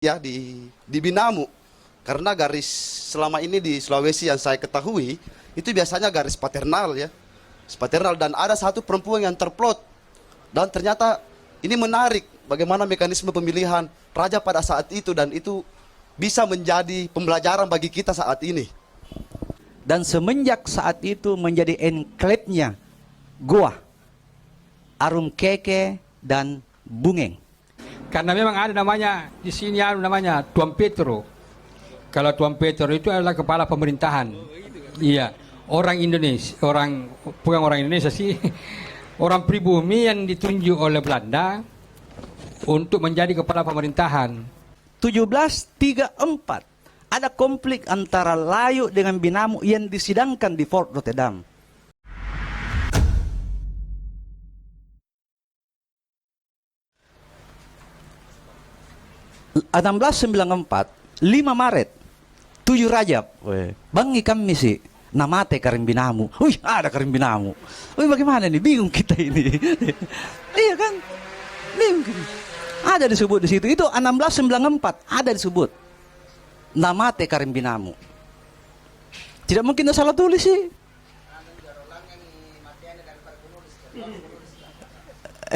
ya di Binamu. Karena garis selama ini di Sulawesi yang saya ketahui itu biasanya garis paternal ya. Paternal, dan ada satu perempuan yang terplot. Dan ternyata ini menarik bagaimana mekanisme pemilihan raja pada saat itu, dan itu bisa menjadi pembelajaran bagi kita saat ini. Dan semenjak saat itu menjadi enklave-nya Goa, Arum Keke dan Bungeng. Karena memang ada namanya di sini, ada namanya Tuan Petro. Kalau Tuan Petro itu adalah kepala pemerintahan. Iya, orang Indonesia, bukan orang Indonesia sih, orang pribumi yang ditunjuk oleh Belanda untuk menjadi kepala pemerintahan. 1734 ada konflik antara Layu dengan Binamu yang disidangkan di Fort Rotterdam. Tahun 1694, 5 Maret, 7 Rajab, bangi kami sih, namate Karim Binamu. Wih, ada Karim Binamu. Wih, bagaimana nih? Bingung kita ini. Iya kan? Bingung kita. Ada disebut di situ. Itu 1694 ada disebut. Namate Karim Binamu. Tidak mungkin dia salah tulis sih.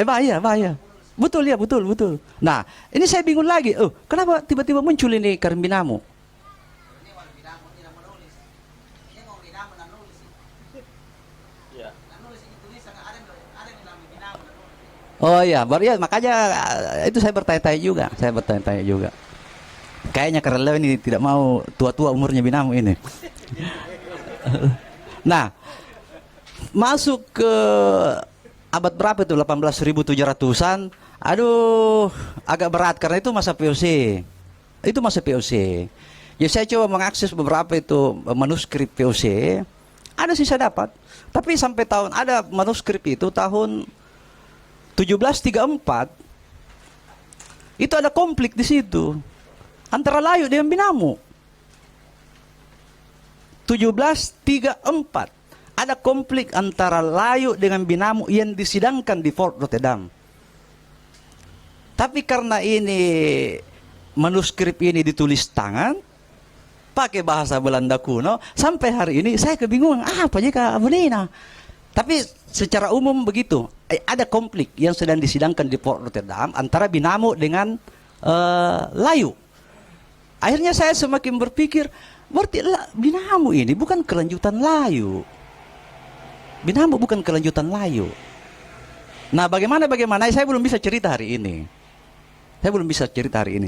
Bahaya, bahaya. Betul ya, betul, betul. Nah, ini saya bingung lagi. Oh, kenapa tiba-tiba muncul ini Karim Binamu? Oh iya, baru ya, makanya itu saya bertanya-tanya juga. Kayaknya karena ini tidak mau tua-tua umurnya Binamu ini. Nah, masuk ke abad berapa itu? 18.700-an. Aduh, agak berat karena itu masa VOC. Itu masa VOC. Ya saya coba mengakses beberapa itu manuskrip VOC. Ada sih saya dapat. Tapi sampai tahun ada manuskrip itu tahun 1734 itu ada konflik di situ antara Layu dengan Binamu. 1734 ada konflik antara Layu dengan Binamu yang disidangkan di Fort Rotterdam. Tapi karena ini manuskrip ini ditulis tangan pakai bahasa Belanda kuno, sampai hari ini saya kebingungan apa jika bunina. Tapi secara umum begitu, ada konflik yang sedang disidangkan di Fort Rotterdam antara Binamu dengan Layu. Akhirnya saya semakin berpikir, berarti Binamu ini bukan kelanjutan Layu. Binamu bukan kelanjutan Layu. Nah, bagaimana saya belum bisa cerita hari ini.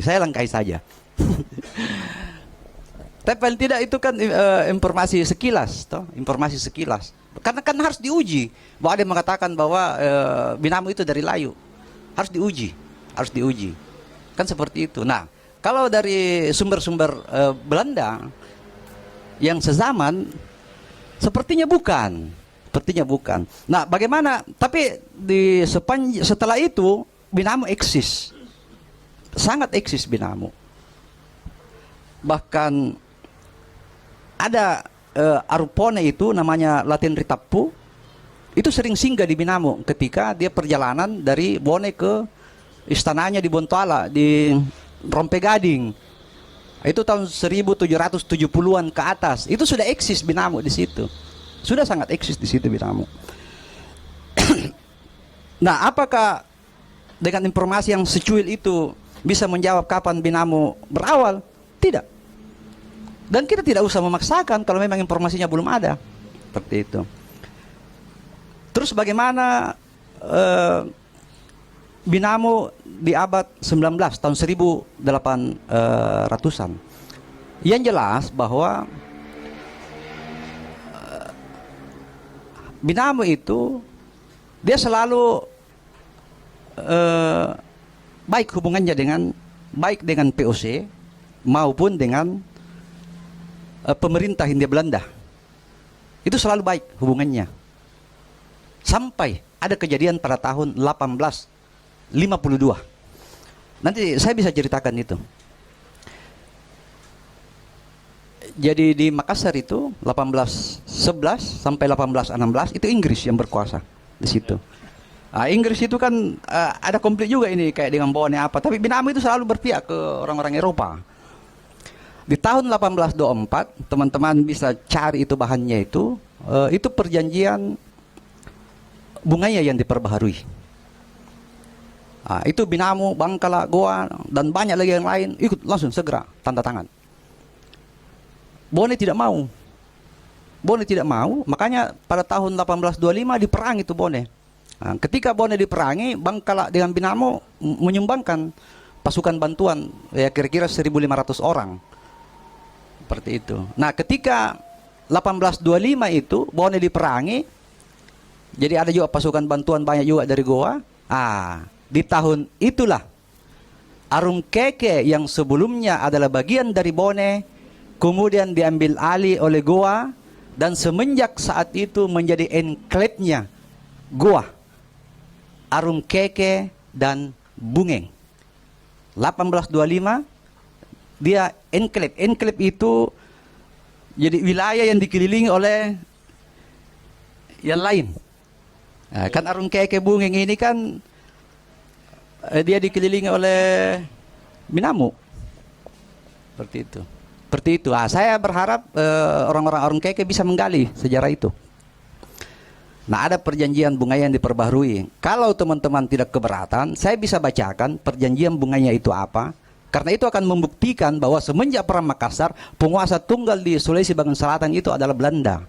Saya langkai saja. Tapi paling tidak itu kan informasi sekilas, toh? Informasi sekilas. Karena kan harus diuji. Bahwa ada yang mengatakan bahwa Binamu itu dari Layu. Harus diuji. Kan seperti itu. Nah, kalau dari sumber-sumber Belanda yang sezaman, sepertinya bukan. Nah, bagaimana? Tapi setelah itu Binamu eksis. Sangat eksis Binamu. Bahkan ada Arupone itu namanya Latin Ritapu, itu sering singgah di Binamu ketika dia perjalanan dari Bone ke istananya di Bontoala di Rompegading. Itu tahun 1770-an ke atas. Itu sudah eksis Binamu di situ. Sudah sangat eksis di situ Binamu. Nah, apakah dengan informasi yang secuil itu bisa menjawab kapan Binamu berawal? Tidak. Dan kita tidak usah memaksakan kalau memang informasinya belum ada. Seperti itu. Terus bagaimana Binamu di abad 19, tahun 1800-an. Yang jelas bahwa Binamu itu dia selalu baik hubungannya baik dengan POC maupun dengan pemerintah Hindia Belanda. Itu selalu baik hubungannya. Sampai ada kejadian pada tahun 1852. Nanti saya bisa ceritakan itu. Jadi di Makassar itu 1811 sampai 1816 itu Inggris yang berkuasa di situ. Inggris itu kan ada konflik juga ini kayak dengan Bone apa, tapi Binamu itu selalu berpihak ke orang-orang Eropa. Di tahun 1824 teman-teman bisa cari itu bahannya itu perjanjian Bungaya yang diperbaharui. Itu Binamu, Bangkala, Goa dan banyak lagi yang lain ikut langsung segera tanda tangan. Bone tidak mau. Bone tidak mau, makanya pada tahun 1825 diperang itu Bone. Ketika Bone diperangi, Bangkala dengan Binamu menyumbangkan pasukan bantuan ya kira-kira 1.500 orang. Seperti itu. Nah, ketika 1825 itu Bone diperangi, jadi ada juga pasukan bantuan banyak juga dari Goa. Di tahun itulah Arung Keke yang sebelumnya adalah bagian dari Bone kemudian diambil alih oleh Goa dan semenjak saat itu menjadi enklave-nya Goa, Arung Keke dan Bungeng. 1825 dia enklave. Enklave itu jadi wilayah yang dikelilingi oleh yang lain. Kan Arung Keke Bungeng ini kan dia dikelilingi oleh Binamu. Seperti itu. Seperti itu. Saya berharap orang-orang Arung Keke bisa menggali sejarah itu. Nah, ada perjanjian Bungaya yang diperbaharui. Kalau teman-teman tidak keberatan, saya bisa bacakan perjanjian Bungaya itu apa. Karena itu akan membuktikan bahwa semenjak Perang Makassar, penguasa tunggal di Sulawesi bagian selatan itu adalah Belanda.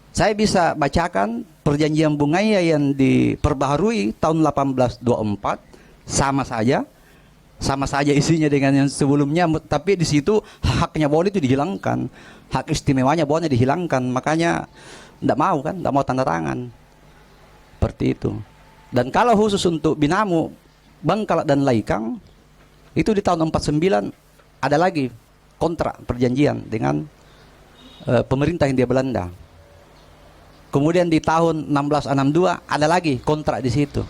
Saya bisa bacakan perjanjian Bungaya yang diperbaharui tahun 1824, sama saja isinya dengan yang sebelumnya, tapi di situ haknya Bone itu dihilangkan, hak istimewanya Bone dihilangkan, makanya tidak mau tanda tangan. Seperti itu. Dan kalau khusus untuk Binamu, Bangkala dan Laikang, itu di tahun 49 ada lagi kontrak perjanjian dengan pemerintah Hindia Belanda. Kemudian di tahun 1662 ada lagi kontrak di situ.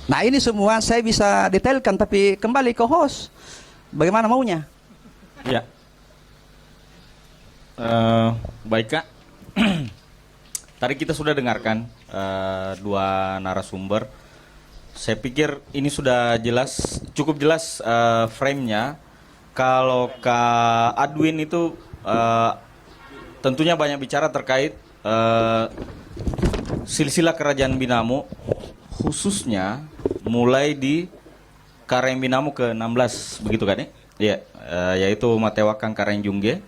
Nah, ini semua saya bisa detailkan, tapi kembali ke host, bagaimana maunya? Ya. Baik Kak. Tadi kita sudah dengarkan dua narasumber. Saya pikir ini sudah jelas, cukup jelas frame-nya. Kalau Kak Adwin itu tentunya banyak bicara terkait silsilah kerajaan Binamu, khususnya mulai di Kareng Binamu ke-16, begitu kan ya? Ya, yaitu Matewakang Kareng Jungge.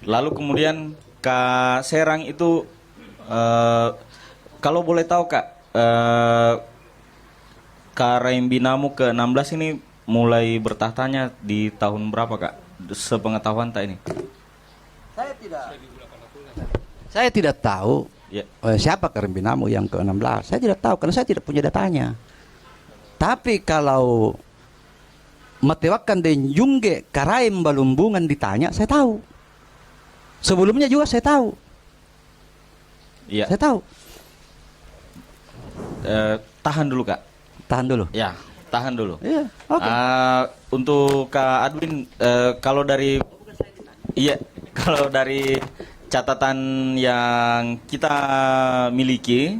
Lalu kemudian Kak Serang itu kalau boleh tahu Kak, Kareng Binamu ke-16 ini mulai bertahtanya di tahun berapa Kak? Sepengetahuan tak ini? Saya tidak tahu siapa Kareng Binamu yang ke-16. Saya tidak tahu karena saya tidak punya datanya. Tapi kalau Matewakang dan Jungge Karaim Balumbungan ditanya, saya tahu. Sebelumnya juga saya tahu. Iya. Saya tahu. Tahan dulu Kak. Tahan dulu. Ya, tahan dulu. Iya. Oke. Untuk Kak Adwin, kalau dari catatan yang kita miliki,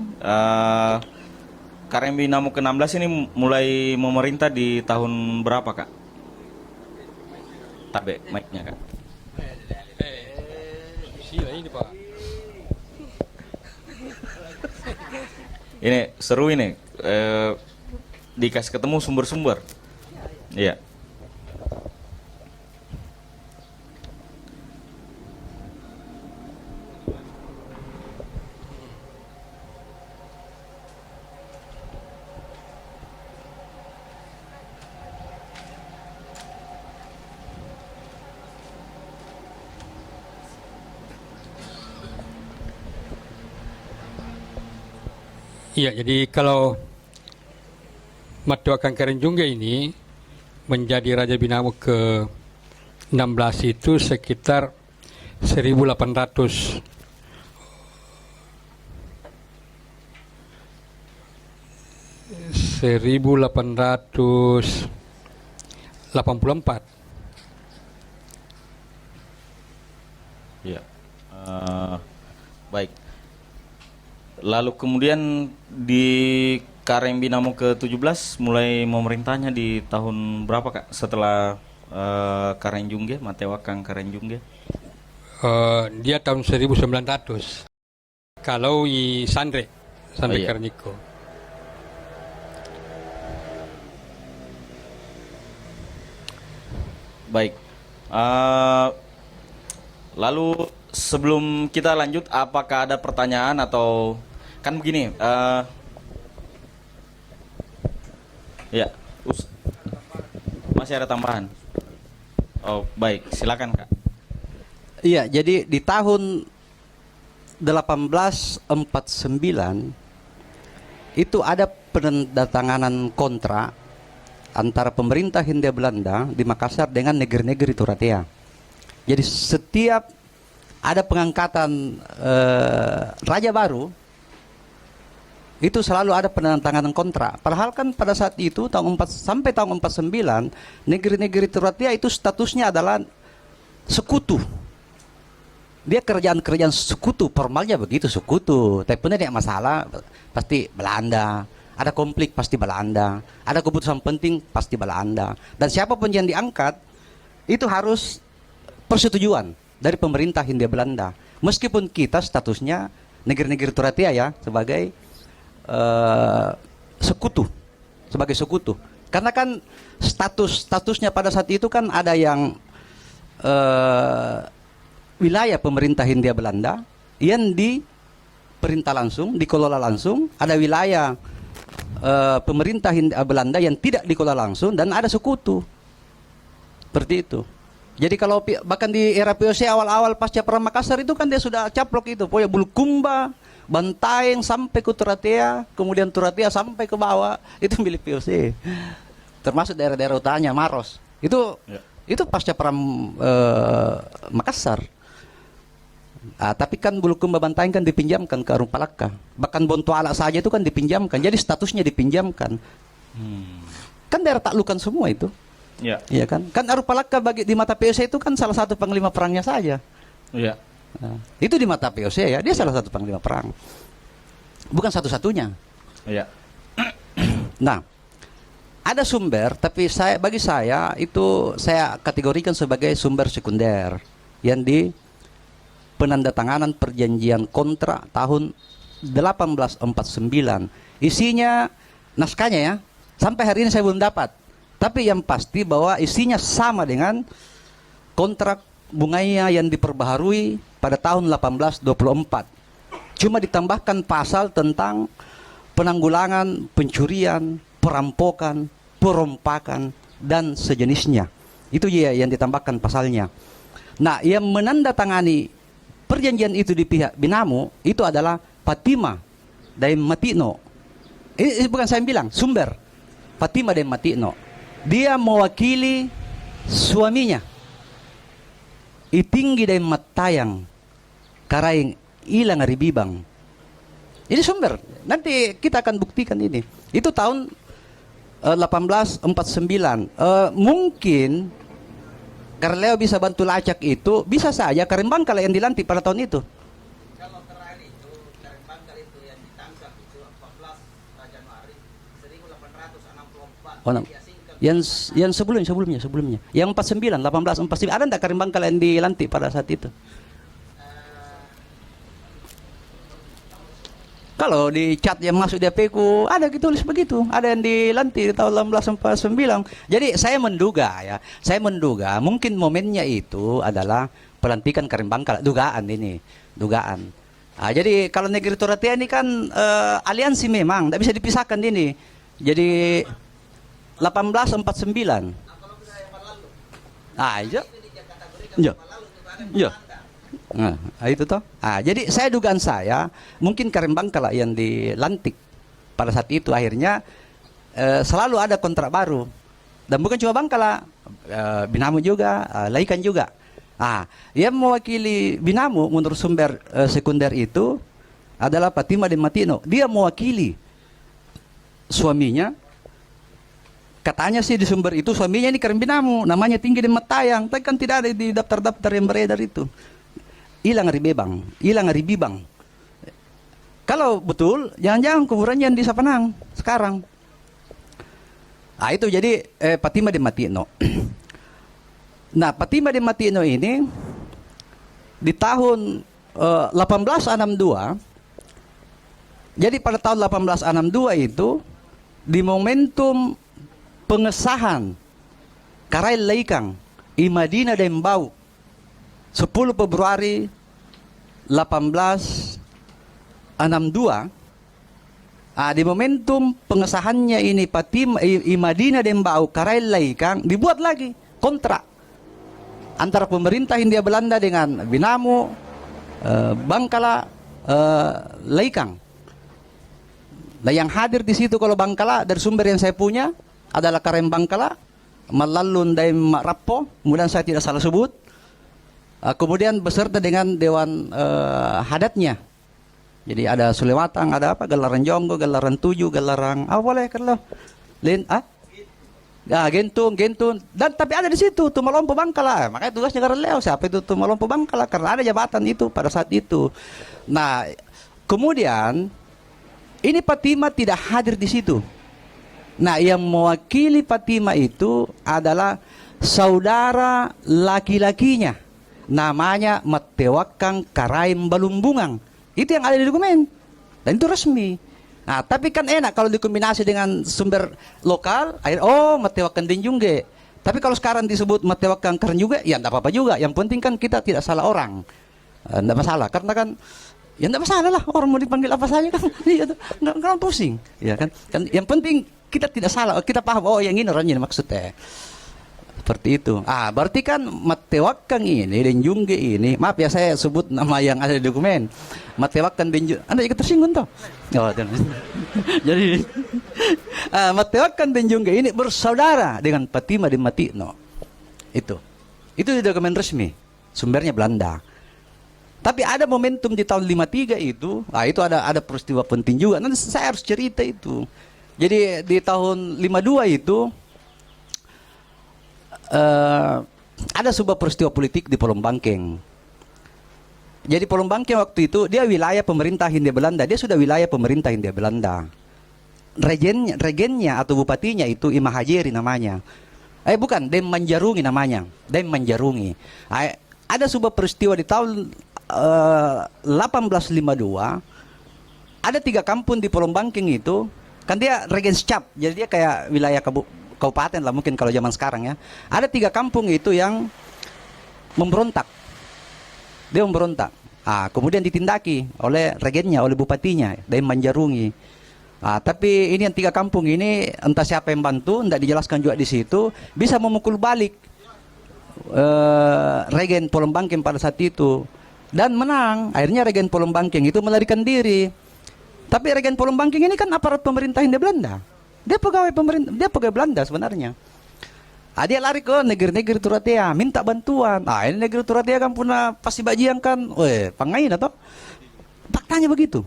Kareng Binamu ke-16 ini mulai memerintah di tahun berapa Kak? Tabe mic-nya Kak. Ini Pak. Ini seru ini, dikasih ketemu sumber-sumber. Iya. Iya, jadi kalau Matewakang Kareng Jungge ini menjadi Raja Binamu ke-16 itu sekitar 1800 1884. Iya. Baik. Lalu kemudian di Karem Binamo ke-17 mulai memerintahnya di tahun berapa Kak? Setelah Karen Jungge, Matewakang Karen Jungge? Dia tahun 1900. Kalau i Sandre Oh, iya. Karniko. Baik. Lalu sebelum kita lanjut, apakah ada pertanyaan atau kan begini? Ya, masih ada tambahan. Oh, baik, silakan Kak. Iya, jadi di tahun 1849 itu ada penandatanganan kontrak antara pemerintah Hindia Belanda di Makassar dengan negeri-negeri Turatea. Jadi setiap ada pengangkatan raja baru, itu selalu ada penandatanganan kontrak. Padahal kan pada saat itu sampai tahun 49 negeri-negeri Turatea itu statusnya adalah sekutu. Dia kerjaan-kerjaan sekutu, formalnya begitu sekutu. Tapi pun ada masalah pasti Belanda. Ada konflik pasti Belanda. Ada keputusan penting pasti Belanda. Dan siapapun yang diangkat itu harus persetujuan dari pemerintah Hindia Belanda. Meskipun kita statusnya negeri-negeri Turatea ya sebagai sekutu, sebagai sekutu. Karena kan statusnya pada saat itu kan ada yang wilayah pemerintah Hindia Belanda yang diperintah langsung, dikelola langsung. Ada wilayah pemerintah Hindia Belanda yang tidak dikelola langsung, dan ada sekutu. Seperti itu. Jadi kalau bahkan di era POC awal-awal pasca Perang Makassar itu kan dia sudah caplok itu, pokoknya Bulukumba, Bantaeng sampai ke Turatea, kemudian Turatea sampai ke bawah itu milik POC. Termasuk daerah-daerah utaranya Maros. Itu pasca Perang Makassar. Tapi kan Bulukumba Bantaeng kan dipinjamkan ke Arumpalaka. Bahkan Bontoala saja itu kan dipinjamkan. Jadi statusnya dipinjamkan. Kan daerah taklukan semua itu. Ya. Iya kan? Kan Arumpalaka di mata POC itu kan salah satu panglima perangnya saja. Iya. Nah, itu di mata POC ya, dia salah satu panglima perang. Bukan satu-satunya. Iya. Nah, ada sumber, tapi bagi saya itu saya kategorikan sebagai sumber sekunder yang di penandatanganan perjanjian kontrak tahun 1849. Isinya naskahnya ya, sampai hari ini saya belum dapat. Tapi yang pasti bahwa isinya sama dengan kontrak Bungaya yang diperbaharui pada tahun 1824. Cuma ditambahkan pasal tentang penanggulangan pencurian, perampokan, perompakan, dan sejenisnya. Itu ya yang ditambahkan pasalnya. Nah, yang menandatangani perjanjian itu di pihak Binamo itu adalah Fatima Daim Matino. Ini bukan saya bilang, sumber. Fatima Daim Matino. Dia mewakili suaminya. Itinggi Daim Matayang Karaing Ilang Aribibang. Ini sumber. Nanti kita akan buktikan ini. Itu tahun 1849. Mungkin Karleo bisa bantu lacak itu, bisa saja Karimbangkala yang dilantik pada tahun itu. Kalau terakhir itu, Karimbangkala itu yang ditangkap itu 14 Januari 1864. Oh, no. Yang sebelumnya. Yang 49, 1849. Ada enggak Karimbangkala yang dilantik pada saat itu? Kalau di chat yang masuk di HP ku ada ditulis begitu, ada yang dilantik di tahun 1849. Jadi saya menduga mungkin momennya itu adalah pelantikan Karimbangkala, dugaan. Nah, jadi kalau negeri Turatea ini kan aliansi memang, tidak bisa dipisahkan ini. Jadi 1849. Iya. Nah, itu toh. Jadi dugaan saya mungkin Karimbangkala yang dilantik pada saat itu akhirnya selalu ada kontrak baru, dan bukan cuma Bangkala, Binamo juga, Laikan juga. Yang mewakili Binamo menurut sumber sekunder itu adalah Fatima Daim Matino. Dia mewakili suaminya. Katanya sih di sumber itu suaminya ini Karen Binamo, namanya Tinggi Daim Matayang, tapi kan tidak ada di daftar-daftar yang beredar itu. Ilang Aribibang. Kalau betul, jangan-jangan kuburannya di Sapanang sekarang. Ah itu jadi Patimah de Matino. Nah, Patimah de Matino ini di tahun 1862. Jadi pada tahun 1862 itu di momentum pengesahan Karai Laikang Imadina Dembau 10 Februari 1862. Di momentum pengesahannya ini Patimah Imadina Dembau Karai Laikang dibuat lagi kontrak antara pemerintah Hindia Belanda dengan Binamu Bangkala Laikang. Nah, yang hadir di situ kalau Bangkala dari sumber yang saya punya adalah Karem Bangkala, Malalun Daim Rappo, kemudian saya tidak salah sebut. Kemudian beserta dengan dewan hadatnya. Jadi ada Sulewatang, ada apa? Gelaran Jonggo, Gelaran Tujuh, Gelaran boleh kalau Gentun. Dan tapi ada di situ Tumalompo Bangkala. Makanya tugasnya Karel Leo. Siapa itu Tumalompo Bangkala? Karena ada jabatan itu pada saat itu. Nah, kemudian ini Patimah tidak hadir di situ. Nah, yang mewakili Patimah itu adalah saudara laki-lakinya. Namanya Matewakang Karaim Balumbungang. Itu yang ada di dokumen. Dan itu resmi. Nah, tapi kan enak kalau dikombinasi dengan sumber lokal, Matewakang Denjungge. Tapi kalau sekarang disebut Matewakang Karen juga, ya enggak apa-apa juga. Yang penting kan kita tidak salah orang. Enggak masalah, karena kan ya enggak masalah lah, orang mau dipanggil apa saja kan. Iya, enggak pusing, ya kan? Kan yang penting kita tidak salah, kita paham yang ini orangnya maksudnya. Seperti itu. Berarti kan Matewakang ini dan Jungge ini, maaf ya saya sebut nama yang ada di dokumen. Matewakang dan Jungge, Anda ikut tersinggung toh? Jadi Matewakang dan Jungge ini bersaudara dengan Patimah de Matino. Itu di dokumen resmi, sumbernya Belanda. Tapi ada momentum di tahun 53 itu ada peristiwa penting juga. Nanti saya harus cerita itu. Jadi di tahun 52 itu ada sebuah peristiwa politik di Polong Bangkeng. Jadi Polong Bangkeng waktu itu dia wilayah pemerintah Hindia Belanda. Dia sudah wilayah pemerintah Hindia Belanda. Regennya atau bupatinya itu Imah Hajeri namanya. Bukan, Dem Manjarungi namanya. Dem Manjarungi. Ada sebuah peristiwa di tahun 1852. Ada 3 kampung di Polong Bangkeng itu. Kan dia Regenschaft. Jadi dia kayak wilayah kabupaten lah mungkin kalau zaman sekarang ya. Ada 3 kampung itu yang memberontak. Dia memberontak. Kemudian ditindaki oleh regennya, oleh bupatinya, Dem Manjarungi. Tapi ini yang 3 kampung ini entah siapa yang bantu, tidak dijelaskan juga di situ, bisa memukul balik regen Polong Bangkeng pada saat itu dan menang. Akhirnya regen Polong Bangkeng itu melarikan diri. Tapi regen Polong Bangkeng ini kan aparat pemerintah Hindia Belanda. Dia pegawai pemerintah, dia pegawai Belanda sebenarnya. Dia lari ke negeri-negeri Turatea, minta bantuan. Ini negeri Turatea kan punya pasti bajian kan, pangain atau faktanya begitu.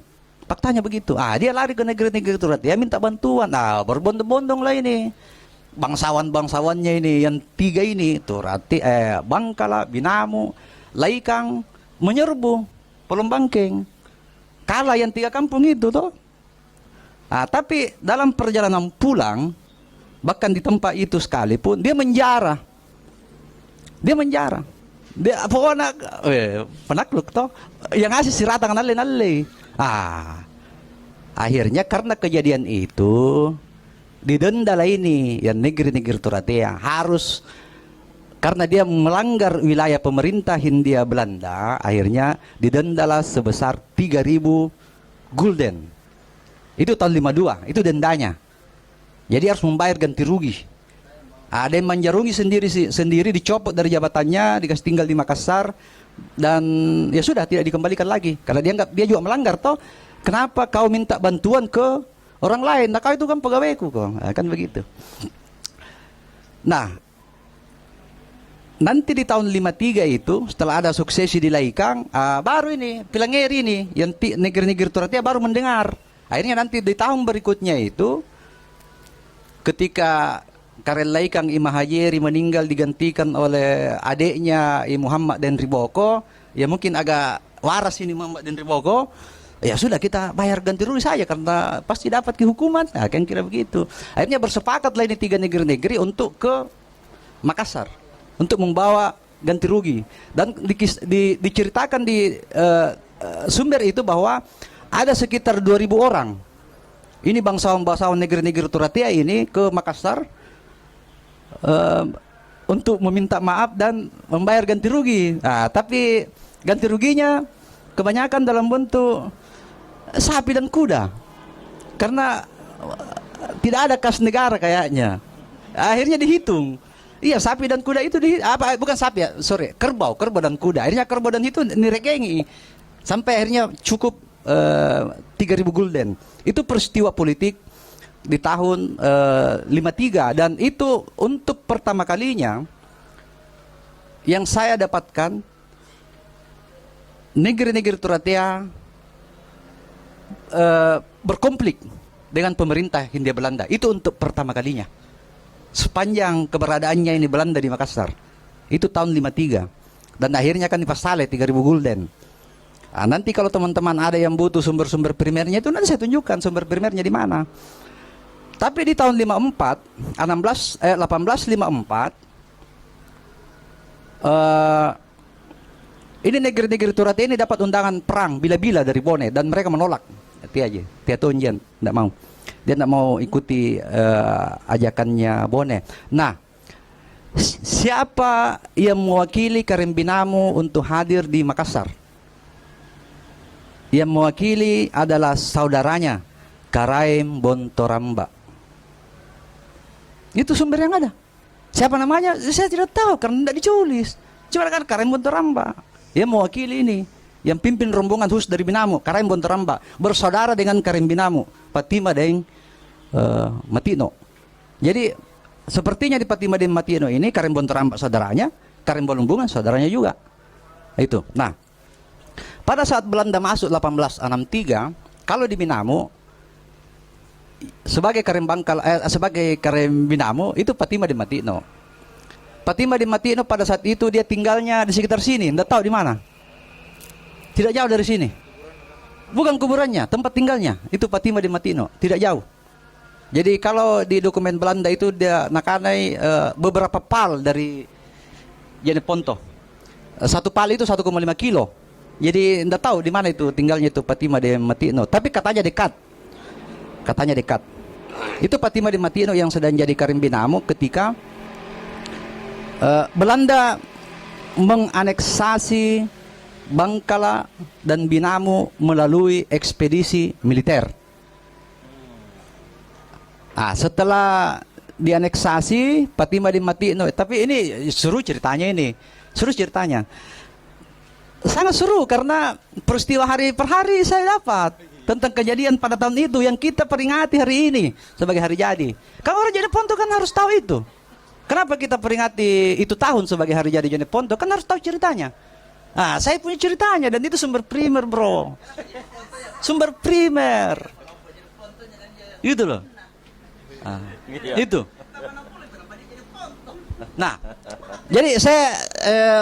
Dia lari ke negeri-negeri Turatea minta bantuan. Berbondong-bondong lah ini. Bangsawan-bangsawannya ini yang 3 ini, Turatea, Bangkala, Binamu, Laikang menyerbu Polong Bangkeng. Kalah yang 3 kampung itu toh. Tapi dalam perjalanan pulang, bahkan di tempat itu sekalipun dia menjara. Dia pokoknya penakluk toh. Yang ngasih siratang nale. Akhirnya karena kejadian itu didenda lah ini yang negeri-negeri Turatea harus, karena dia melanggar wilayah pemerintah Hindia Belanda, akhirnya didendalah sebesar 3.000 gulden. Itu tahun 52, itu dendanya. Jadi harus membayar ganti rugi. Ada yang Manjarungi sendiri dicopot dari jabatannya, dikasih tinggal di Makassar, dan ya sudah tidak dikembalikan lagi karena dia juga melanggar toh. Kenapa kau minta bantuan ke orang lain? Nah, kau itu kan pegawaiku kok. Kan begitu. Nah, nanti di tahun 53 itu setelah ada suksesi di Laikang, baru ini Pilangeri ini yang negeri-negeri Turatea baru mendengar. Akhirnya nanti di tahun berikutnya itu ketika Karel Laikang Imah Hajeri meninggal digantikan oleh adiknya Muhammad dan Riboko, ya mungkin agak waras ini Muhammad dan Riboko. Ya sudah kita bayar ganti rugi saja karena pasti dapat hukuman. Nah, kan kira begitu. Akhirnya bersepakatlah ini 3 negeri-negeri untuk ke Makassar untuk membawa ganti rugi. Dan diceritakan di sumber itu bahwa ada sekitar 2.000 orang. Ini bangsawan-bangsawan negeri-negeri Turatea ini ke Makassar untuk meminta maaf dan membayar ganti rugi. Nah, tapi ganti ruginya kebanyakan dalam bentuk sapi dan kuda. Karena tidak ada kas negara kayaknya. Akhirnya dihitung. Iya, sapi dan kuda itu bukan sapi ya, sorry, kerbau dan kuda. Akhirnya kerbau dan itu niregengi. Sampai akhirnya cukup 3.000 gulden. Itu peristiwa politik di tahun 53 dan itu untuk pertama kalinya yang saya dapatkan negeri-negeri Turatea berkonflik dengan pemerintah Hindia Belanda. Itu untuk pertama kalinya sepanjang keberadaannya ini Belanda di Makassar. Itu tahun 53 dan akhirnya kan dipasale 3.000 gulden. Nah, nanti kalau teman-teman ada yang butuh sumber-sumber primernya itu nanti saya tunjukkan sumber primernya di mana. Tapi di tahun 1854 ini negeri-negeri Turatea ini dapat undangan perang bila-bila dari Bone dan mereka menolak. Tia Tonjian tidak mau. Dia tidak mau ikuti ajakannya Bone. Nah, siapa yang mewakili Karembinamu untuk hadir di Makassar? Yang mewakili adalah saudaranya Karaim Bontoramba. Itu sumber yang ada. Siapa namanya? Saya tidak tahu karena tidak diculis. Cuma kan Karaim Bontoramba. Dia mewakili ini. Yang pimpin rombongan khusus dari Binamu, Karaim Bontoramba, bersaudara dengan Karaim Binamu, Patima dan Matino. Jadi sepertinya di Patima dan Matino ini Karaim Bontoramba saudaranya, Karaim Bolumbungan saudaranya juga. Itu. Nah, pada saat Belanda masuk 1863, kalau di Binamu sebagai Karaim Binamu itu Patima di Matino. Patima di Matino pada saat itu dia tinggalnya di sekitar sini, tidak tahu di mana. Tidak jauh dari sini. Bukan kuburannya, tempat tinggalnya itu Patima di Matino, tidak jauh. Jadi kalau di dokumen Belanda itu dia nakanai beberapa pal dari Jeneponto. Satu pal itu 1,5 kilo. Jadi tidak tahu di mana itu tinggalnya itu Patima di Matino. Tapi katanya dekat. Katanya dekat. Itu Patima di Matino yang sedang jadi Karaim Binamu ketika Belanda menganeksasi Bangkala dan Binamu melalui ekspedisi militer. Nah, setelah dianeksasi Patima di Matino, tapi ini seru ceritanya ini. Seru ceritanya. Sangat seru karena peristiwa hari per hari saya dapat tentang kejadian pada tahun itu yang kita peringati hari ini sebagai hari jadi. Kalau orang Jeneponto kan harus tahu itu. Kenapa kita peringati itu tahun sebagai hari jadi Jeneponto? Kan harus tahu ceritanya. Nah, saya punya ceritanya dan itu sumber primer, bro. Sumber primer. Itu loh. Itu. Nah, jadi saya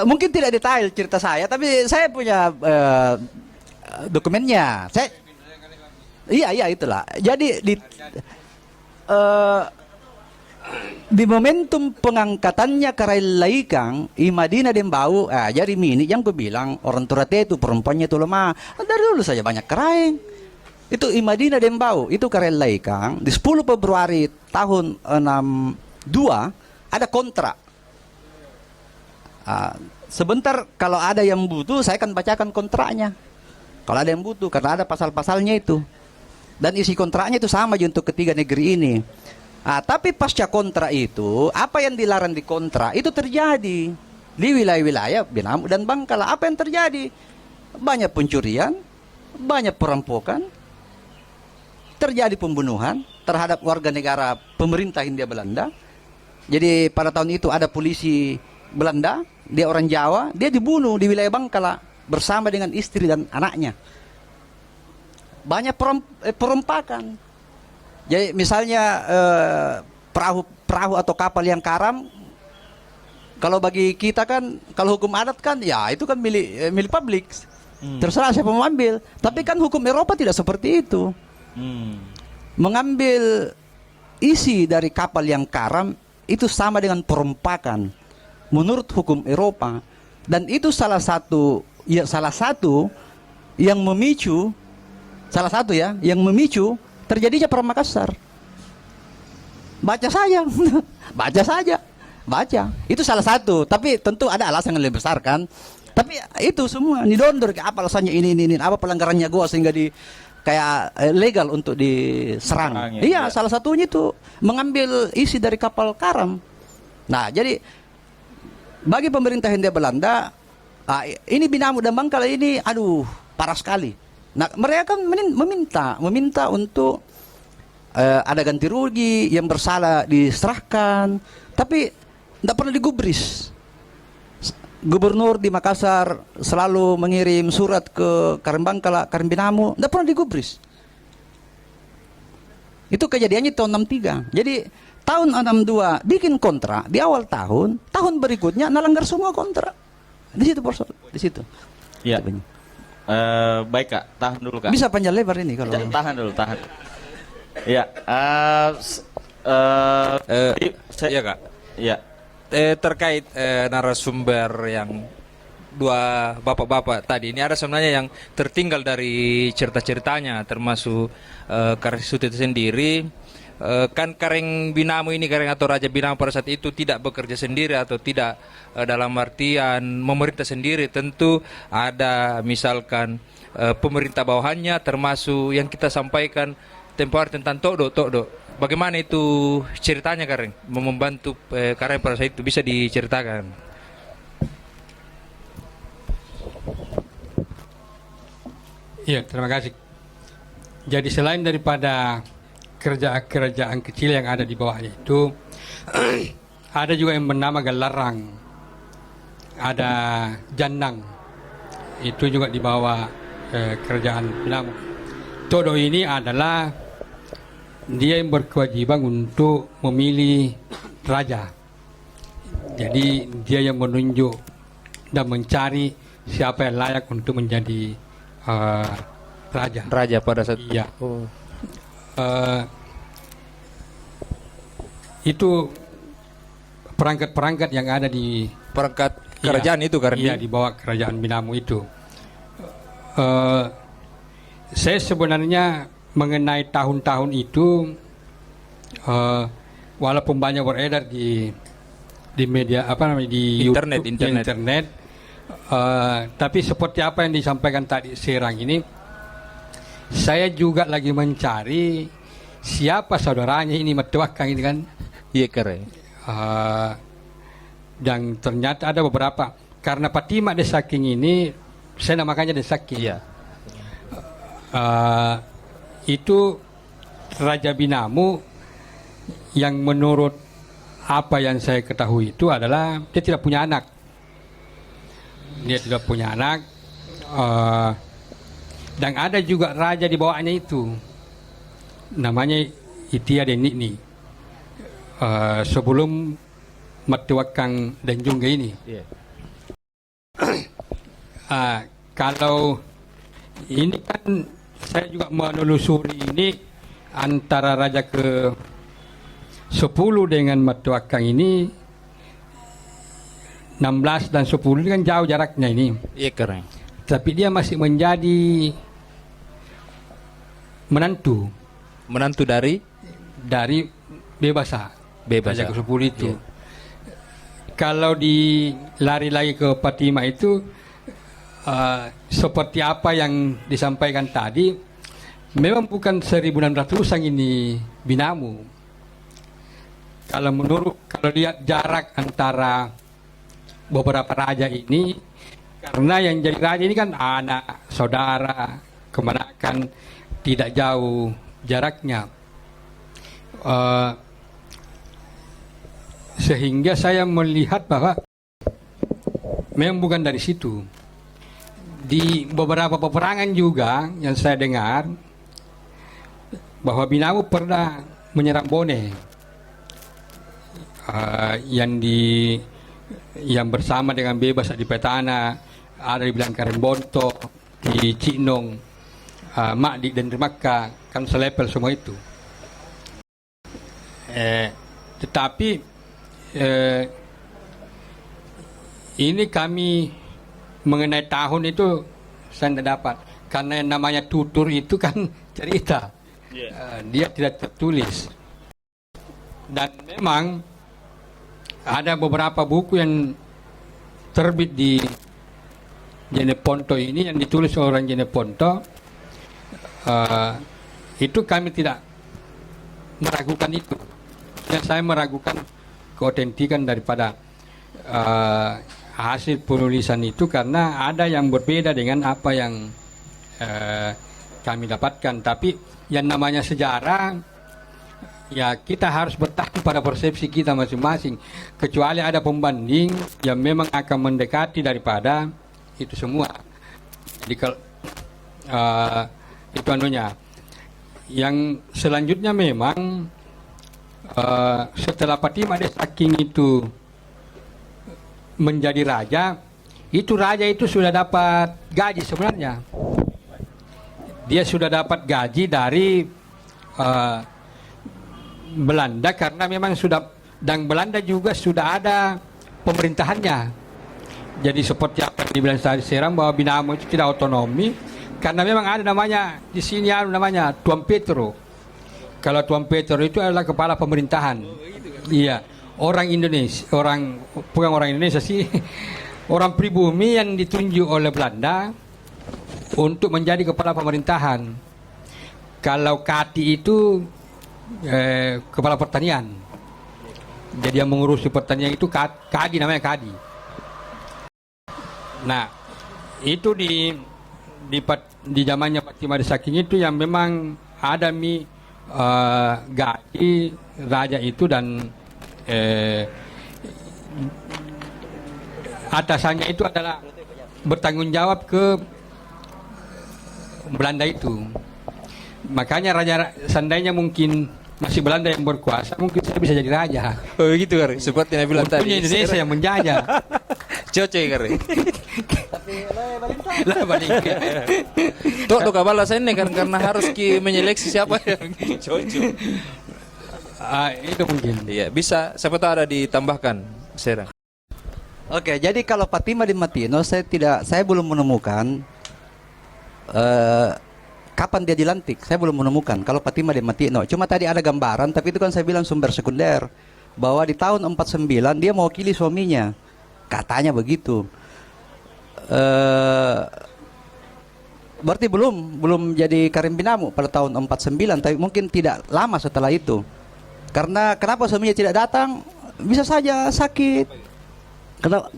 mungkin tidak detail cerita saya, tapi saya punya dokumennya. Iya itulah. Jadi di momentum pengangkatannya Karail Laikang i Madinah Dembau, jadi mini yang gue bilang orang Turatea itu perempuannya itu lemah. Dari dulu saja banyak karaing. Itu i Madinah Dembau, itu Karail Laikang di 10 Februari tahun 62 ada kontrak. Sebentar kalau ada yang butuh saya akan bacakan kontraknya. Kalau ada yang butuh karena ada pasal-pasalnya itu. Dan isi kontraknya itu sama untuk ketiga negeri ini. Tapi pasca kontrak itu, apa yang dilarang di kontrak itu terjadi di wilayah-wilayah Binamu dan Bangkala. Apa yang terjadi? Banyak pencurian, banyak perampokan, terjadi pembunuhan terhadap warga negara pemerintah Hindia Belanda. Jadi pada tahun itu ada polisi Belanda, dia orang Jawa, dia dibunuh di wilayah Bangkala bersama dengan istri dan anaknya. Banyak perompakan. Jadi misalnya perahu atau kapal yang karam, kalau bagi kita kan, kalau hukum adat kan, ya itu kan milik publik. Terserah siapa mau ambil. Tapi kan hukum Eropa tidak seperti itu. Mengambil isi dari kapal yang karam itu sama dengan perompakan menurut hukum Eropa. Dan itu salah satu yang memicu terjadinya Perang Makassar. Baca saja. Baca. Itu salah satu, tapi tentu ada alasan yang lebih besar kan. Tapi itu semua didondor ke apa alasannya ini, apa pelanggarannya gua sehingga kayak legal untuk diserang. Iya, salah satunya itu mengambil isi dari kapal karam. Nah, jadi bagi pemerintah Hindia Belanda, ini Binamu dan Bangkala ini, parah sekali. Nah, mereka kan meminta untuk ada ganti rugi, yang bersalah diserahkan, tapi tidak pernah digubris. Gubernur di Makassar selalu mengirim surat ke Karim Bangkala, Karim Binamu, tidak pernah digubris. Itu kejadiannya tahun 63. Jadi tahun 62 bikin kontrak di awal tahun berikutnya nalanggar semua kontrak. Di situ persoalan, di situ. Ya. Baik Kak, tahan dulu Kak. Bisa panjang lebar ini kalau. Tahan dulu. Ya. Iya Kak. Ya. Terkait narasumber yang dua bapak-bapak tadi, ini ada sebenarnya yang tertinggal dari cerita-ceritanya, termasuk Karisut itu sendiri. Kan Kareng Binamu ini, Kareng atau Raja Binamu pada saat itu tidak bekerja sendiri atau tidak dalam artian memerintah sendiri. Tentu ada misalkan pemerintah bawahannya, termasuk yang kita sampaikan tempoh hari tentang Tokdo. Bagaimana itu ceritanya Kareng membantu Kareng pada saat itu, bisa diceritakan? Iya, terima kasih. Jadi selain daripada kerajaan kecil yang ada di bawahnya itu, ada juga yang bernama Galarang, ada Jannang, itu juga di bawah kerajaan Binamu. Todo ini adalah dia yang berkewajiban untuk memilih raja. Jadi dia yang menunjuk dan mencari siapa yang layak untuk menjadi raja. Raja pada saat Iya. Itu perangkat-perangkat yang ada di perangkat kerajaan itu karena iya, di bawah kerajaan Binamu itu. Saya sebenarnya mengenai tahun-tahun itu, walaupun banyak beredar di media di internet, internet, tapi seperti apa yang disampaikan tadi Serang ini, saya juga lagi mencari siapa saudaranya ini Matuakang ini kan. Iya Kareng. Dan ternyata ada beberapa, karena Patima Desaking ini saya namakannya Desaking. Iya. Itu Raja Binamu yang menurut apa yang saya ketahui itu adalah dia tidak punya anak. Dan ada juga raja di bawahnya itu, namanya Itia Denikni, sebelum Matuakang dan Jungga ini. Iya. Kalau ini kan saya juga menelusuri ini antara raja ke 10 dengan Matuakang ini 16 dan 10 ini kan jauh jaraknya ini. Iya Kareng. Tapi dia masih menjadi menantu dari Bebasa. Raja ke 10 itu. Iya. Kalau dilari lagi ke Patima itu seperti apa yang disampaikan tadi, memang bukan 1600-an ini Binamu. Kalau lihat jarak antara beberapa raja ini, karena yang jadi raja ini kan anak, saudara, kemenakan, tidak jauh jaraknya. Sehingga saya melihat bahwa memang bukan dari situ. Di beberapa peperangan juga yang saya dengar bahwa Binamu pernah menyerang Bone, yang bersama dengan Bebas di Petana, ada di bilang Karen Bonto, di Ciknong, Makdi dan Dermaka, kan selepel semua itu. Tetapi ini kami mengenai tahun itu saya tidak dapat, karena yang namanya tutur itu kan cerita, dia tidak tertulis. Dan memang ada beberapa buku yang terbit di Jeneponto ini yang ditulis oleh orang Jeneponto, itu kami tidak meragukan itu. Dan saya meragukan keautentikan daripada hasil penulisan itu, karena ada yang berbeda dengan apa yang kami dapatkan. Tapi yang namanya sejarah, ya kita harus bertahan pada persepsi kita masing-masing, kecuali ada pembanding yang memang akan mendekati daripada itu semua. Jadi kalau itu anunya. Yang selanjutnya memang setelah Patimah Desaking itu menjadi raja, raja itu sudah dapat gaji sebenarnya. Dia sudah dapat gaji dari Belanda, karena memang sudah, dan Belanda juga sudah ada pemerintahannya. Jadi seperti apa yang dibilang tadi Serang, bahwa Binamo itu tidak otonomi, karena memang ada namanya di sini, ada namanya Tuan Petro. Kalau Tuan Petro itu adalah kepala pemerintahan. Iya, orang Indonesia, bukan orang Indonesia sih, orang pribumi yang ditunjuk oleh Belanda untuk menjadi kepala pemerintahan. Kalau Kati itu kepala pertanian. Jadi yang mengurusi pertanian itu Kadi, namanya Kadi. Nah, itu di zamannya Patimah Desaking itu yang memang ada gaji raja itu, dan atasannya itu adalah bertanggung jawab ke Belanda itu. Makanya raja, seandainya mungkin masih Belanda yang berkuasa, mungkin saya bisa jadi raja. Oh gitu Kari, seperti yang bilang tadi. Untungnya Indonesia yang menjajah. Cocok Kari. Lah balik. Tuh kabala saya ini karena harus menyeleksi siapa yang cocok. Itu mungkin. Iya, bisa. Siapa tahu ada ditambahkan, Serang. Oke, jadi kalau Patimah di Matino saya belum menemukan kapan dia dilantik. Saya belum menemukan kalau Patimah di Matino. Cuma tadi ada gambaran, tapi itu kan saya bilang sumber sekunder, bahwa di tahun 49 dia mewakili suaminya. Katanya begitu. Berarti belum jadi Karim Binamo pada tahun 49, tapi mungkin tidak lama setelah itu. Karena kenapa suaminya tidak datang? Bisa saja sakit.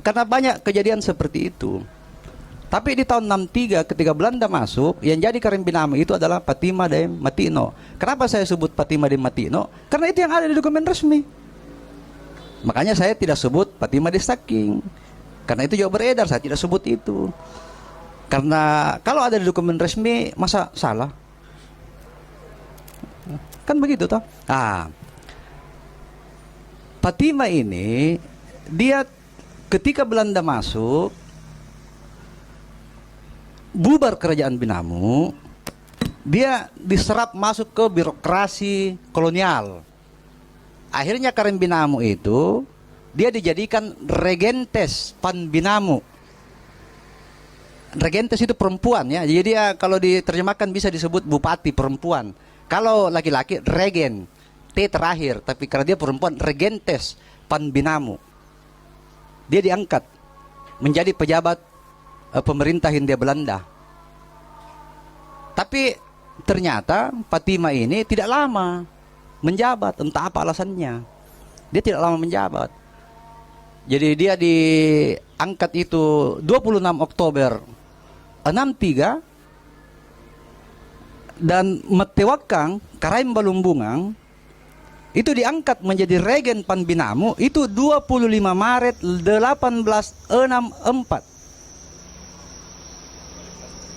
Karena banyak kejadian seperti itu. Tapi di tahun 63 ketika Belanda masuk, yang jadi Karim Binamo itu adalah Patimah de Matino. Kenapa saya sebut Patimah de Matino? Karena itu yang ada di dokumen resmi. Makanya saya tidak sebut Patimah Desaking. Karena itu juga beredar, saya tidak sebut itu. Karena kalau ada di dokumen resmi, masa salah? Kan begitu toh? Patimah ini, dia ketika Belanda masuk, bubar kerajaan Binamo, dia diserap masuk ke birokrasi kolonial. Akhirnya Karim Binamo itu dia dijadikan regentes pan Binamo. Regentes itu perempuan ya. Jadi dia kalau diterjemahkan bisa disebut bupati perempuan. Kalau laki-laki regen, T terakhir, tapi karena dia perempuan, regentes pan Binamo. Dia diangkat menjadi pejabat pemerintah Hindia Belanda. Tapi ternyata Patimah ini tidak lama menjabat, entah apa alasannya. Dia tidak lama menjabat. Jadi dia diangkat itu 26 Oktober 63, dan Metewakang Karaim Balumbungang itu diangkat menjadi regen pan Binamo itu 25 Maret 1864.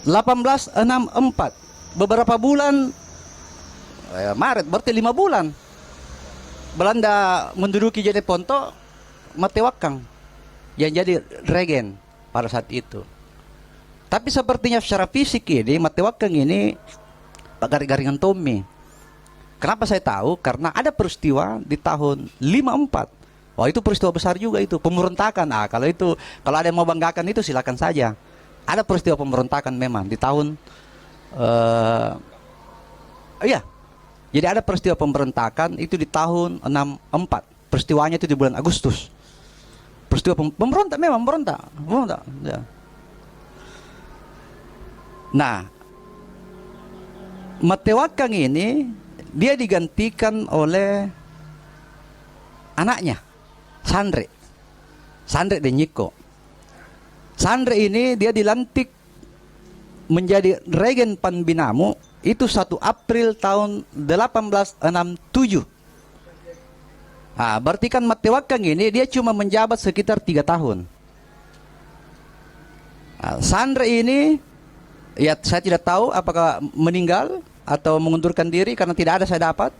1864, beberapa bulan, Maret berarti 5 bulan Belanda menduduki Jeneponto, Metewakang yang jadi regen pada saat itu. Tapi sepertinya secara fisik ini Matewakeng ini garing-garingan Tommy. Kenapa saya tahu? Karena ada peristiwa di tahun 54. Wah, itu peristiwa besar juga itu, pemberontakan. Kalau ada yang mau banggakan itu silakan saja. Ada peristiwa pemberontakan memang di tahun iya. Jadi ada peristiwa pemberontakan itu di tahun 64. Peristiwanya itu di bulan Agustus. Peristiwa pemberontak memang berontak. Ya. Nah, Matewakeng ini dia digantikan oleh anaknya, Sandre Denyiko. Sandre ini dia dilantik menjadi Regen Panbinamu itu 1 April tahun 1867. Berarti kan Matewakeng ini dia cuma menjabat sekitar 3 tahun. Sandre ini, ya saya tidak tahu apakah meninggal atau mengundurkan diri karena tidak ada saya dapat.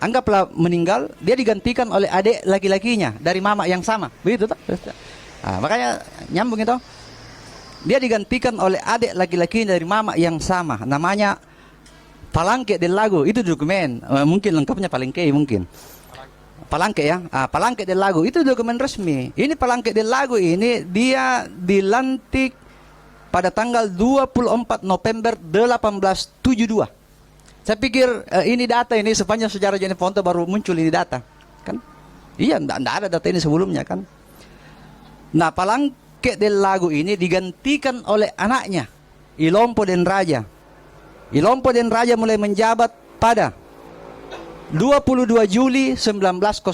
Anggaplah meninggal, dia digantikan oleh adik laki-lakinya dari mama yang sama. Begitu toh? Makanya nyambung itu. Dia digantikan oleh adik laki-laki dari mama yang sama. Namanya Palangke del Lago. Itu dokumen. Mungkin lengkapnya Palangke mungkin. Palangke ya. Palangke del Lago itu dokumen resmi. Ini Palangke del Lago ini dia dilantik pada tanggal 24 November 1872. Saya pikir ini data ini sepanjang sejarah Jane Ponto baru muncul ini data, kan? Iya, enggak ada data ini sebelumnya, kan? Nah, Palangke del Lago ini digantikan oleh anaknya, Ilompo den Raja. Ilompo den Raja mulai menjabat pada 22 Juli 1906.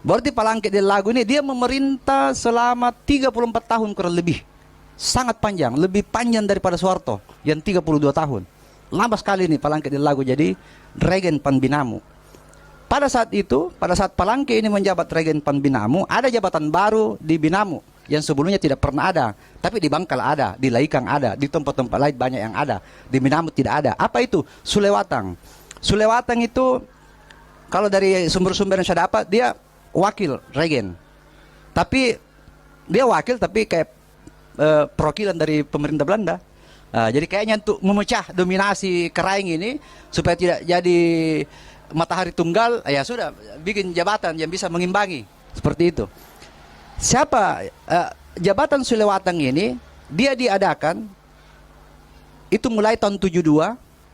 Berarti Palangke del Lago ini dia memerintah selama 34 tahun kurang lebih. Sangat panjang, lebih panjang daripada Soeharto yang 32 tahun. Lama sekali nih Palangke del Lago jadi Regen Panbinamu. Pada saat itu, pada saat Palangke ini menjabat Regen Panbinamu, ada jabatan baru di Binamu yang sebelumnya tidak pernah ada. Tapi di Bangkal ada, di Laikang ada, di tempat-tempat lain banyak yang ada. Di Binamu tidak ada. Apa itu? Sulewatang. Sulewatang itu kalau dari sumber-sumber yang saya dapat dia wakil Regen. Tapi dia wakil tapi kayak perwakilan dari pemerintah Belanda. Jadi kayaknya untuk memecah dominasi Karaing ini supaya tidak jadi matahari tunggal, ya sudah bikin jabatan yang bisa mengimbangi seperti itu. Siapa jabatan Sulewatang ini dia diadakan itu mulai tahun 72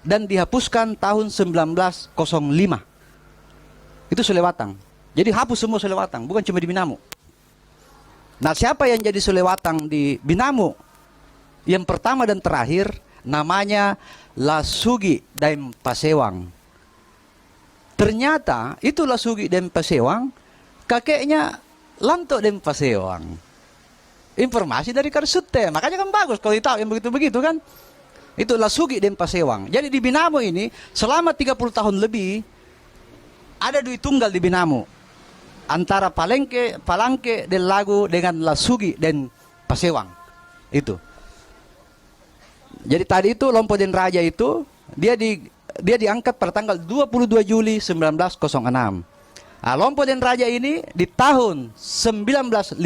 dan dihapuskan tahun 1905. Itu Sulewatang. Jadi hapus semua Sulewatang, bukan cuma di Binamu. Nah, siapa yang jadi Sulewatang di Binamu? Yang pertama dan terakhir namanya Lasugi Daim Pasewang. Ternyata itu Lasugi Daim Pasewang kakeknya Lanto Daim Pasewang. Informasi dari Karsute, makanya kan bagus kalau tahu yang begitu-begitu kan. Itu Lasugi Daim Pasewang. Jadi di Binamu ini selama 30 tahun lebih ada duit tunggal di Binamu. Antara Palangke del Lago dengan Lasugi dan Pasewang. Itu. Jadi tadi itu Lompo den Raja itu dia diangkat pada tanggal 22 Juli 1906. Lompo den Raja ini di tahun 1915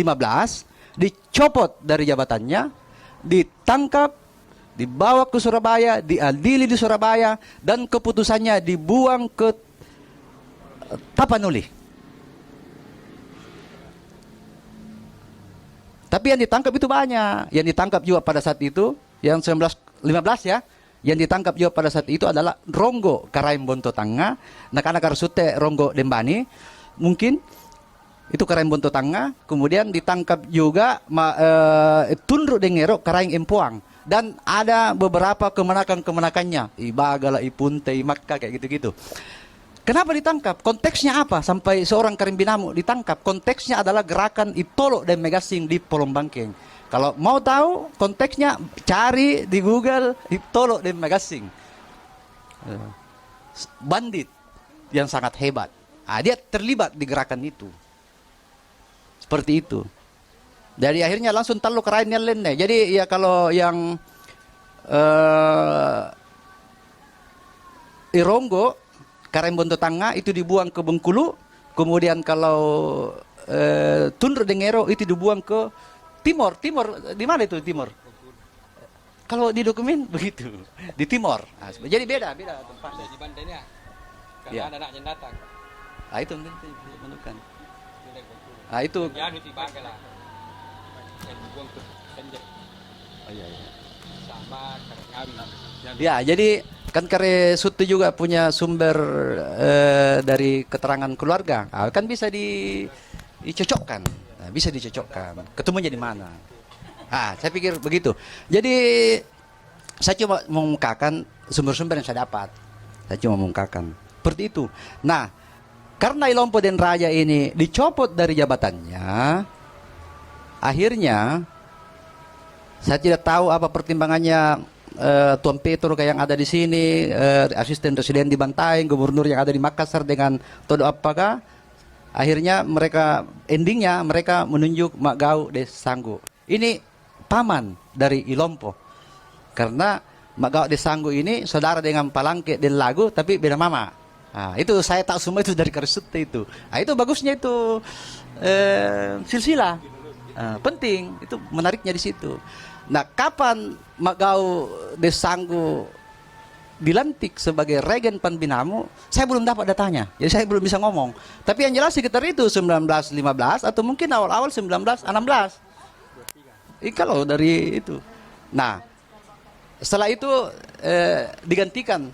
dicopot dari jabatannya, ditangkap, dibawa ke Surabaya, diadili di Surabaya dan keputusannya dibuang ke Tapanuli. Tapi yang ditangkap itu banyak. Yang ditangkap juga pada saat itu, yang 1915 ya, yang ditangkap juga pada saat itu adalah Ronggo Karaim Bonto Tanga, nak-anak Karsute Ronggo Dembani, mungkin itu Karaim Bonto Tanga. Kemudian ditangkap juga Tundru Dengero Karaim Empuang. Dan ada beberapa kemenakan-kemenakannya, Ibagala, Ipunte, Imakka, kayak gitu-gitu. Kenapa ditangkap? Konteksnya apa sampai seorang Karim Binamu ditangkap? Konteksnya adalah gerakan Itolo dan Megasing di Polombangkeng. Kalau mau tahu konteksnya, cari di Google Itolo dan Megasing. Bandit yang sangat hebat. Dia terlibat di gerakan itu. Seperti itu. Jadi akhirnya langsung talu kerainnya lainnya. Jadi ya kalau yang Ironggo Karaim Bonto Tanga itu dibuang ke Bengkulu, kemudian kalau Tundru Dengero itu dibuang ke Timor. Timor di mana itu Timor? Kalau di dokumen begitu, di Timor. Nah, jadi beda tempat. Di bantainya. Karena Iya. ada anak yang datang. Nah, itu menentukan. Nah, itu. Ya, itu dipakai lah. Yang dibuang ke pendek Oh, iya, iya. sama karena kawin. Ya, jadi kan Kare Sute juga punya sumber dari keterangan keluarga. Nah, kan bisa dicocokkan. Nah, bisa dicocokkan. Ketemunya di mana? Ah, saya pikir begitu. Jadi saya cuma mengungkapkan sumber-sumber yang saya dapat. Saya cuma mengungkapkan seperti itu. Nah, karena Ilompo dan Raja ini dicopot dari jabatannya, akhirnya saya tidak tahu apa pertimbangannya Tuan Petro yang ada di sini, asisten presiden di Bantaeng, gubernur yang ada di Makassar dengan todo apakah. Akhirnya endingnya mereka menunjuk Mak Gau de Sanggu. Ini paman dari Ilompo. Karena Mak Gau de Sanggu ini saudara dengan Palangke dan Lagu tapi beda mama. Nah, itu saya tahu semua itu dari Kare Sute itu. Nah, itu bagusnya itu silsilah. Penting, itu menariknya di situ. Nah, kapan Mak Gau de Sanggu dilantik sebagai regen Panbinamu, saya belum dapat datanya. Jadi saya belum bisa ngomong. Tapi yang jelas sekitar itu 1915 atau mungkin awal-awal 1916. Kalau dari itu. Nah, setelah itu digantikan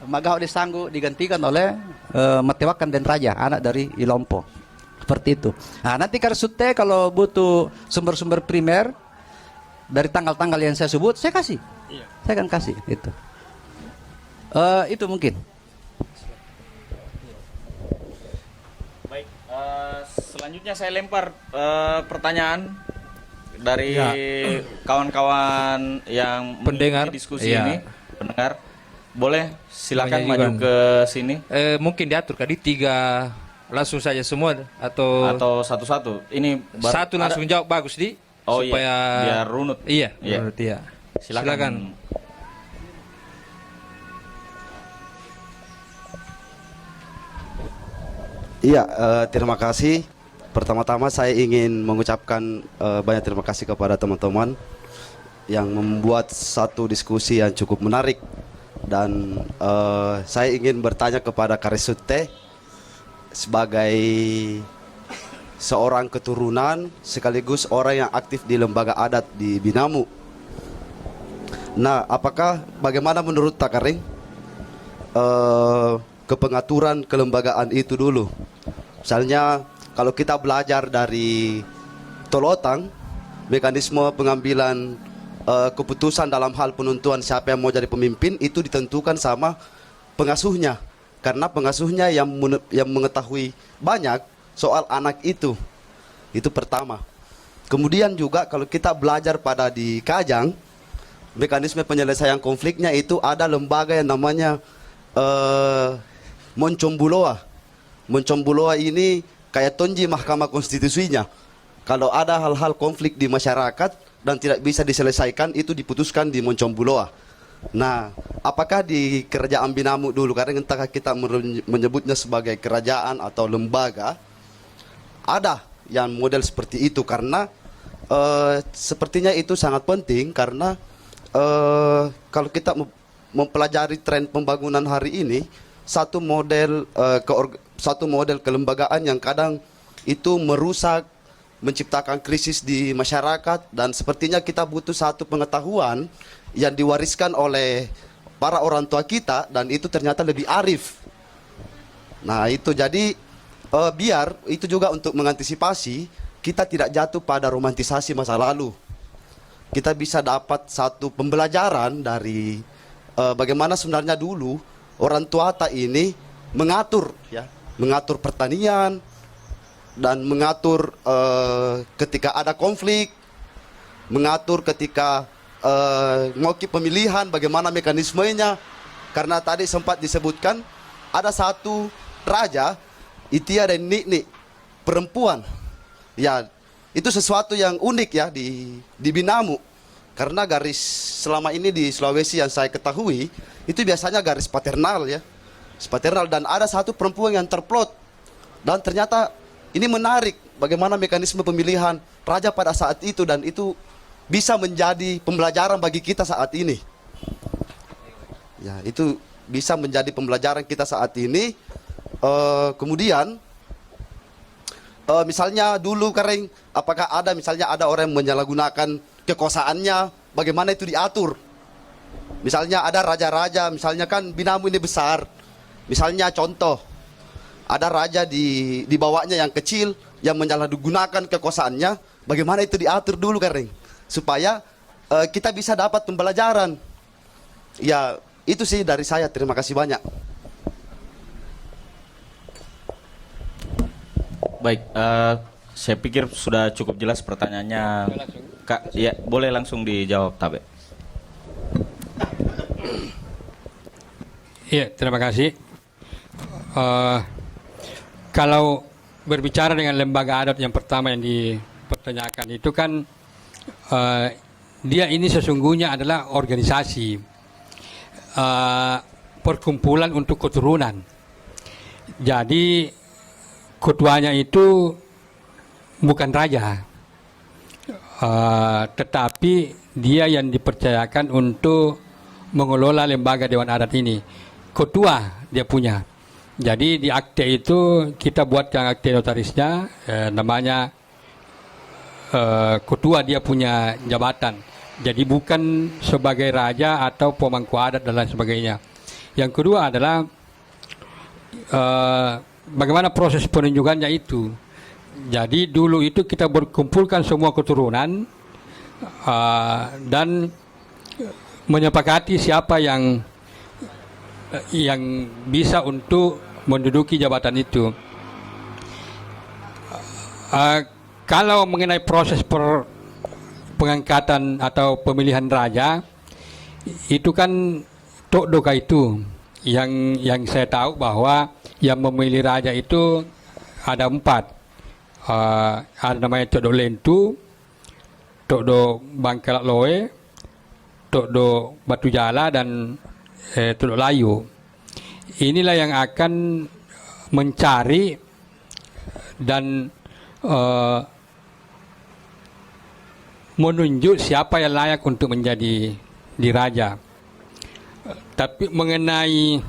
Mak Gau de Sanggu digantikan oleh Matewakan dan Raja, anak dari Ilompo. Seperti itu. Nah, nanti Kare Sute kalau butuh sumber-sumber primer dari tanggal-tanggal yang saya sebut, saya kasih. Iya. Saya akan kasih itu. Itu mungkin. Baik, selanjutnya saya lempar pertanyaan dari Ya. kawan-kawan yang Pendengar. mengikuti diskusi Ya. ini, pendengar. Boleh silakan Banyak maju juga. ke sini Mungkin diatur kali 3 langsung saja semua atau satu-satu. Ini satu langsung jawab bagus di Oh supaya iya, biar runut. Iya, Iya. menurut iya. Silakan. Iya, terima kasih. Pertama-tama saya ingin mengucapkan banyak terima kasih kepada teman-teman yang membuat satu diskusi yang cukup menarik. Dan saya ingin bertanya kepada Kare Sute sebagai seorang keturunan sekaligus orang yang aktif di lembaga adat di Binamu. Nah, bagaimana menurut Tak Karing kepengaturan kelembagaan itu dulu? Misalnya kalau kita belajar dari Tolotang, mekanisme pengambilan keputusan dalam hal penentuan siapa yang mau jadi pemimpin itu ditentukan sama pengasuhnya, karena pengasuhnya yang mengetahui banyak soal anak itu pertama. Kemudian juga kalau kita belajar pada di Kajang, mekanisme penyelesaian konfliknya itu ada lembaga yang namanya Moncombuloa. Moncombuloa ini kayak tonji Mahkamah Konstitusinya. Kalau ada hal-hal konflik di masyarakat dan tidak bisa diselesaikan, itu diputuskan di Moncombuloa. Nah, apakah di kerajaan Binamu dulu, karena entah kita menyebutnya sebagai kerajaan atau lembaga, ada yang model seperti itu? Karena sepertinya itu sangat penting, karena kalau kita mempelajari tren pembangunan hari ini, satu model kelembagaan yang kadang itu merusak, menciptakan krisis di masyarakat, dan sepertinya kita butuh satu pengetahuan yang diwariskan oleh para orang tua kita, dan itu ternyata lebih arif. Nah, itu jadi biar itu juga untuk mengantisipasi kita tidak jatuh pada romantisasi masa lalu. Kita bisa dapat satu pembelajaran dari bagaimana sebenarnya dulu orang tua ini mengatur pertanian dan mengatur ketika ada konflik, mengatur ketika ngoki pemilihan bagaimana mekanismenya. Karena tadi sempat disebutkan ada satu raja Itia dan Niknik, perempuan. Ya, itu sesuatu yang unik ya di Binamu. Karena garis selama ini di Sulawesi yang saya ketahui itu biasanya garis paternal ya. Paternal, dan ada satu perempuan yang terplot. Dan ternyata ini menarik bagaimana mekanisme pemilihan raja pada saat itu, dan itu bisa menjadi pembelajaran bagi kita saat ini. Ya, itu bisa menjadi pembelajaran kita saat ini. Kemudian misalnya dulu kering, apakah ada misalnya ada orang yang menyalahgunakan kekuasaannya, bagaimana itu diatur? Misalnya ada raja-raja, misalnya kan Binamu ini besar. Misalnya contoh, ada raja di bawahnya yang kecil yang menyalahgunakan kekuasaannya, bagaimana itu diatur dulu kering? Supaya kita bisa dapat pembelajaran. Ya, itu sih dari saya. Terima kasih banyak. Baik, saya pikir sudah cukup jelas pertanyaannya, Kak. Ya, boleh langsung dijawab, Tabe. Iya, terima kasih. Kalau berbicara dengan lembaga adat yang pertama yang dipertanyakan itu kan dia ini sesungguhnya adalah organisasi perkumpulan untuk keturunan. Jadi ketuanya itu bukan raja, tetapi dia yang dipercayakan untuk mengelola lembaga Dewan Adat ini. Ketua dia punya. Jadi di akte itu kita buatkan akte notarisnya, namanya ketua dia punya jabatan. Jadi bukan sebagai raja atau pemangku adat dan lain sebagainya. Yang kedua adalah bagaimana proses penunjukannya itu. Jadi dulu itu kita berkumpulkan semua keturunan dan menyepakati siapa yang bisa untuk menduduki jabatan itu. Kalau mengenai proses pengangkatan atau pemilihan raja, itu kan Tok Doka itu yang saya tahu bahwa yang memilih raja itu ada 4. Ada namanya Tok Do Lentu, Tok Do Bangkelak Loe, Tok Do Batu Jala, dan Tok Do Layu. Inilah yang akan mencari dan menunjuk siapa yang layak untuk menjadi diraja. Tapi mengenai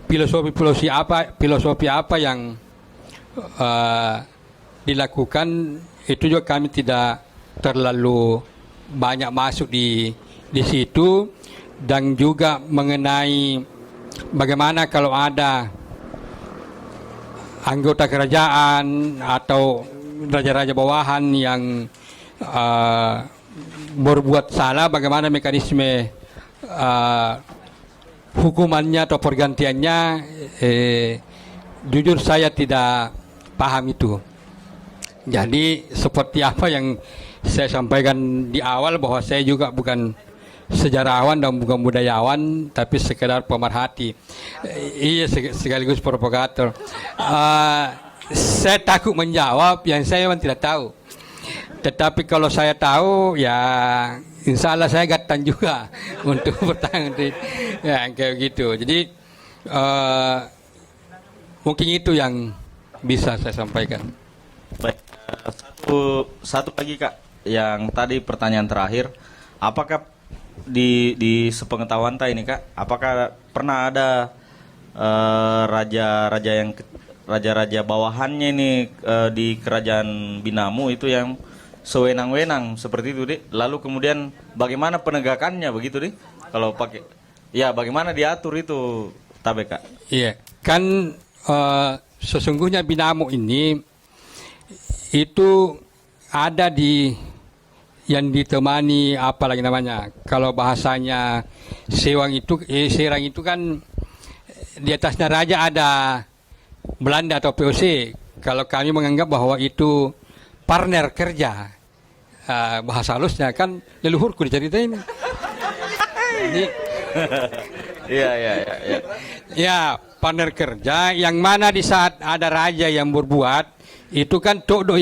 filosofi apa yang dilakukan, itu juga kami tidak terlalu banyak masuk di situ. Dan juga mengenai bagaimana kalau ada anggota kerajaan atau raja-raja bawahan yang berbuat salah, bagaimana mekanisme hukumannya atau pergantiannya, jujur saya tidak paham itu. Jadi seperti apa yang saya sampaikan di awal, bahwa saya juga bukan sejarawan dan bukan budayawan, tapi sekedar pemerhati. Iya, sekaligus propagator. Saya takut menjawab yang saya memang tidak tahu. Tetapi kalau saya tahu, ya insya Allah saya gatan juga untuk bertanya, ya kayak gitu. Jadi mungkin itu yang bisa saya sampaikan. Baik, satu lagi, Kak, yang tadi pertanyaan terakhir, apakah di sepengetahuan ini, Kak, apakah pernah ada raja-raja bawahannya ini di kerajaan Binamu itu yang sewenang-wenang seperti itu, Dik? Lalu kemudian bagaimana penegakannya begitu, Dik? Kalau pakai, ya bagaimana diatur itu, Tabe, Kak? Iya, kan sesungguhnya Binamu ini itu ada yang ditemani apalagi namanya, kalau bahasanya serang itu kan di atasnya raja ada Belanda atau POC. Kalau kami menganggap bahwa itu partner kerja, bahasa halusnya kan leluhurku diceritain. Jadi, Iya. ya partner kerja yang mana di saat ada raja yang berbuat itu kan Tok Do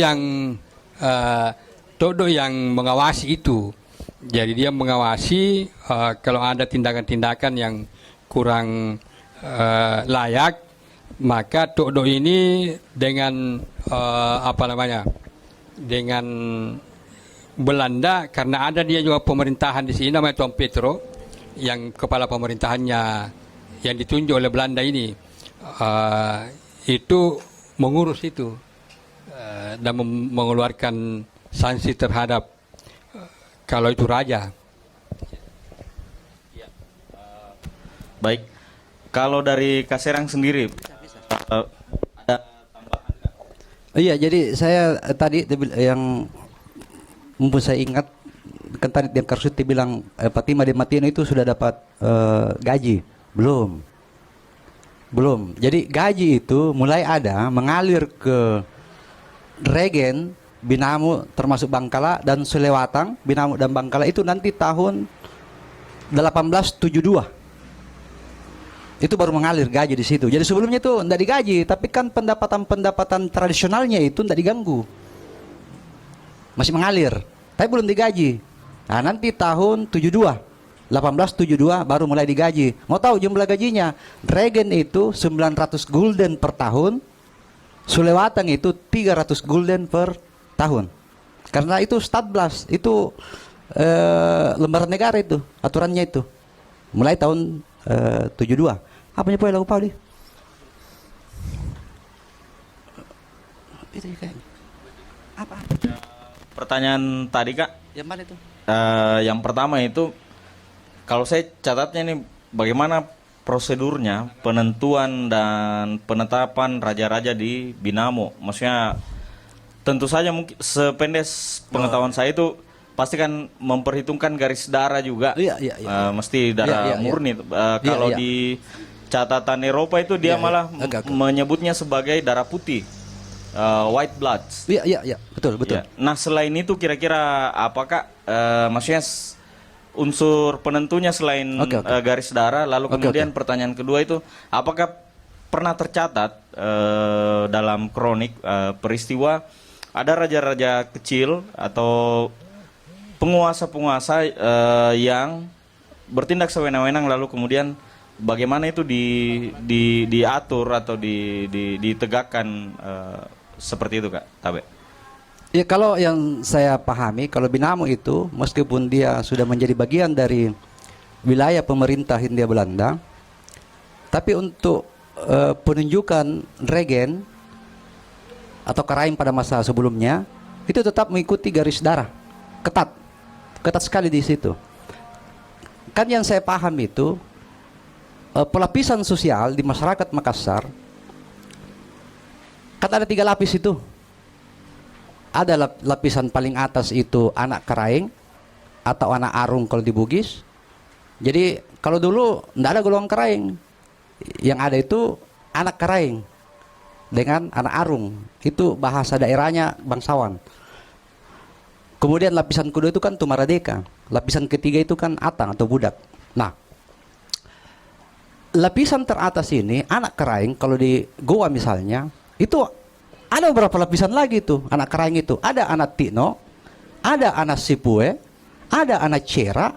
yang mengawasi itu. Jadi dia mengawasi kalau ada tindakan-tindakan yang kurang layak, maka Tok Do ini dengan dengan Belanda karena ada dia juga pemerintahan di sini namanya Tuan Petro yang kepala pemerintahannya yang ditunjuk oleh Belanda ini itu mengurus itu dan mengeluarkan sanksi terhadap kalau itu raja. Baik, kalau dari Kak Serang sendiri ada tambahan nggak? Iya, jadi saya tadi yang mumpung saya ingat kan tadi yang Karsuti bilang Fatima de Matino itu sudah dapat gaji. Belum. Jadi gaji itu mulai ada mengalir ke Regen, Binamu termasuk Bangkala dan Sulewatang, Binamu dan Bangkala itu nanti tahun 1872. Itu baru mengalir gaji di situ. Jadi sebelumnya itu tidak digaji, tapi kan pendapatan tradisionalnya itu tidak diganggu. Masih mengalir, tapi belum digaji. Nah, nanti tahun 1872 baru mulai digaji. Mau tahu jumlah gajinya? Regen itu 900 gulden per tahun, Sulewatang itu 300 gulden per tahun. Karena itu Stadblast, itu lembaran negara itu, aturannya itu. Mulai tahun 72. Apanya poin lagu Pauli? Itu kayak apa? Pertanyaan tadi Kak, Yang mana itu? yang pertama itu kalau saya catatnya ini bagaimana prosedurnya penentuan dan penetapan raja-raja di Binamo. Maksudnya tentu saja mungkin sependek pengetahuan saya itu pasti kan memperhitungkan garis darah juga. Iya. Mesti darah Iya. murni. Kalau iya. di catatan Eropa itu dia malah Agak. menyebutnya sebagai darah putih, white bloods. Iya, betul. Ya. Nah selain itu kira-kira apakah maksudnya unsur penentunya selain Oke. garis darah, lalu Oke, kemudian pertanyaan kedua itu apakah pernah tercatat dalam kronik peristiwa ada raja-raja kecil atau penguasa-penguasa yang bertindak sewenang-wenang lalu kemudian bagaimana itu diatur atau ditegakkan seperti itu Kak Tabe? Ya, kalau yang saya pahami, kalau Binamo itu meskipun dia sudah menjadi bagian dari wilayah pemerintah Hindia Belanda, tapi untuk penunjukan regen atau karaim pada masa sebelumnya itu tetap mengikuti garis darah, ketat sekali di situ. Kan yang saya paham itu pelapisan sosial di masyarakat Makassar kan ada 3 lapis itu. Ada lapisan paling atas itu anak karaing atau anak arung kalau di Bugis. Jadi kalau dulu tidak ada golongan karaing, yang ada itu anak karaing dengan anak arung. Itu bahasa daerahnya bangsawan. Kemudian lapisan kedua itu kan tumaradeka. Lapisan ketiga itu kan atang atau budak. Nah, lapisan teratas ini anak karaing kalau di Goa misalnya itu ada beberapa lapisan lagi tuh anak karaing itu. Ada anak Tino, ada anak Sipue, ada anak Cera,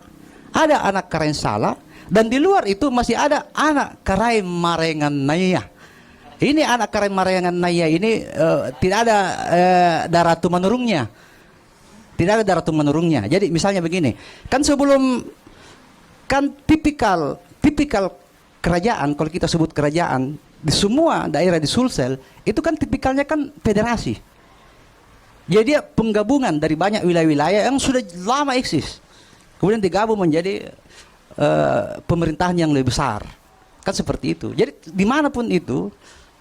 ada anak karaing Sala, dan di luar itu masih ada anak karaing Marengan Naya. Ini anak karaing Marengan Naya ini tidak ada darah tumanurungnya. Tidak ada darah tumanurungnya. Jadi misalnya begini, kan sebelum kan tipikal kerajaan, kalau kita sebut kerajaan di semua daerah di Sulsel itu kan tipikalnya kan federasi. Jadi dia penggabungan dari banyak wilayah-wilayah yang sudah lama eksis, kemudian digabung menjadi pemerintahan yang lebih besar. Kan seperti itu. Jadi dimanapun itu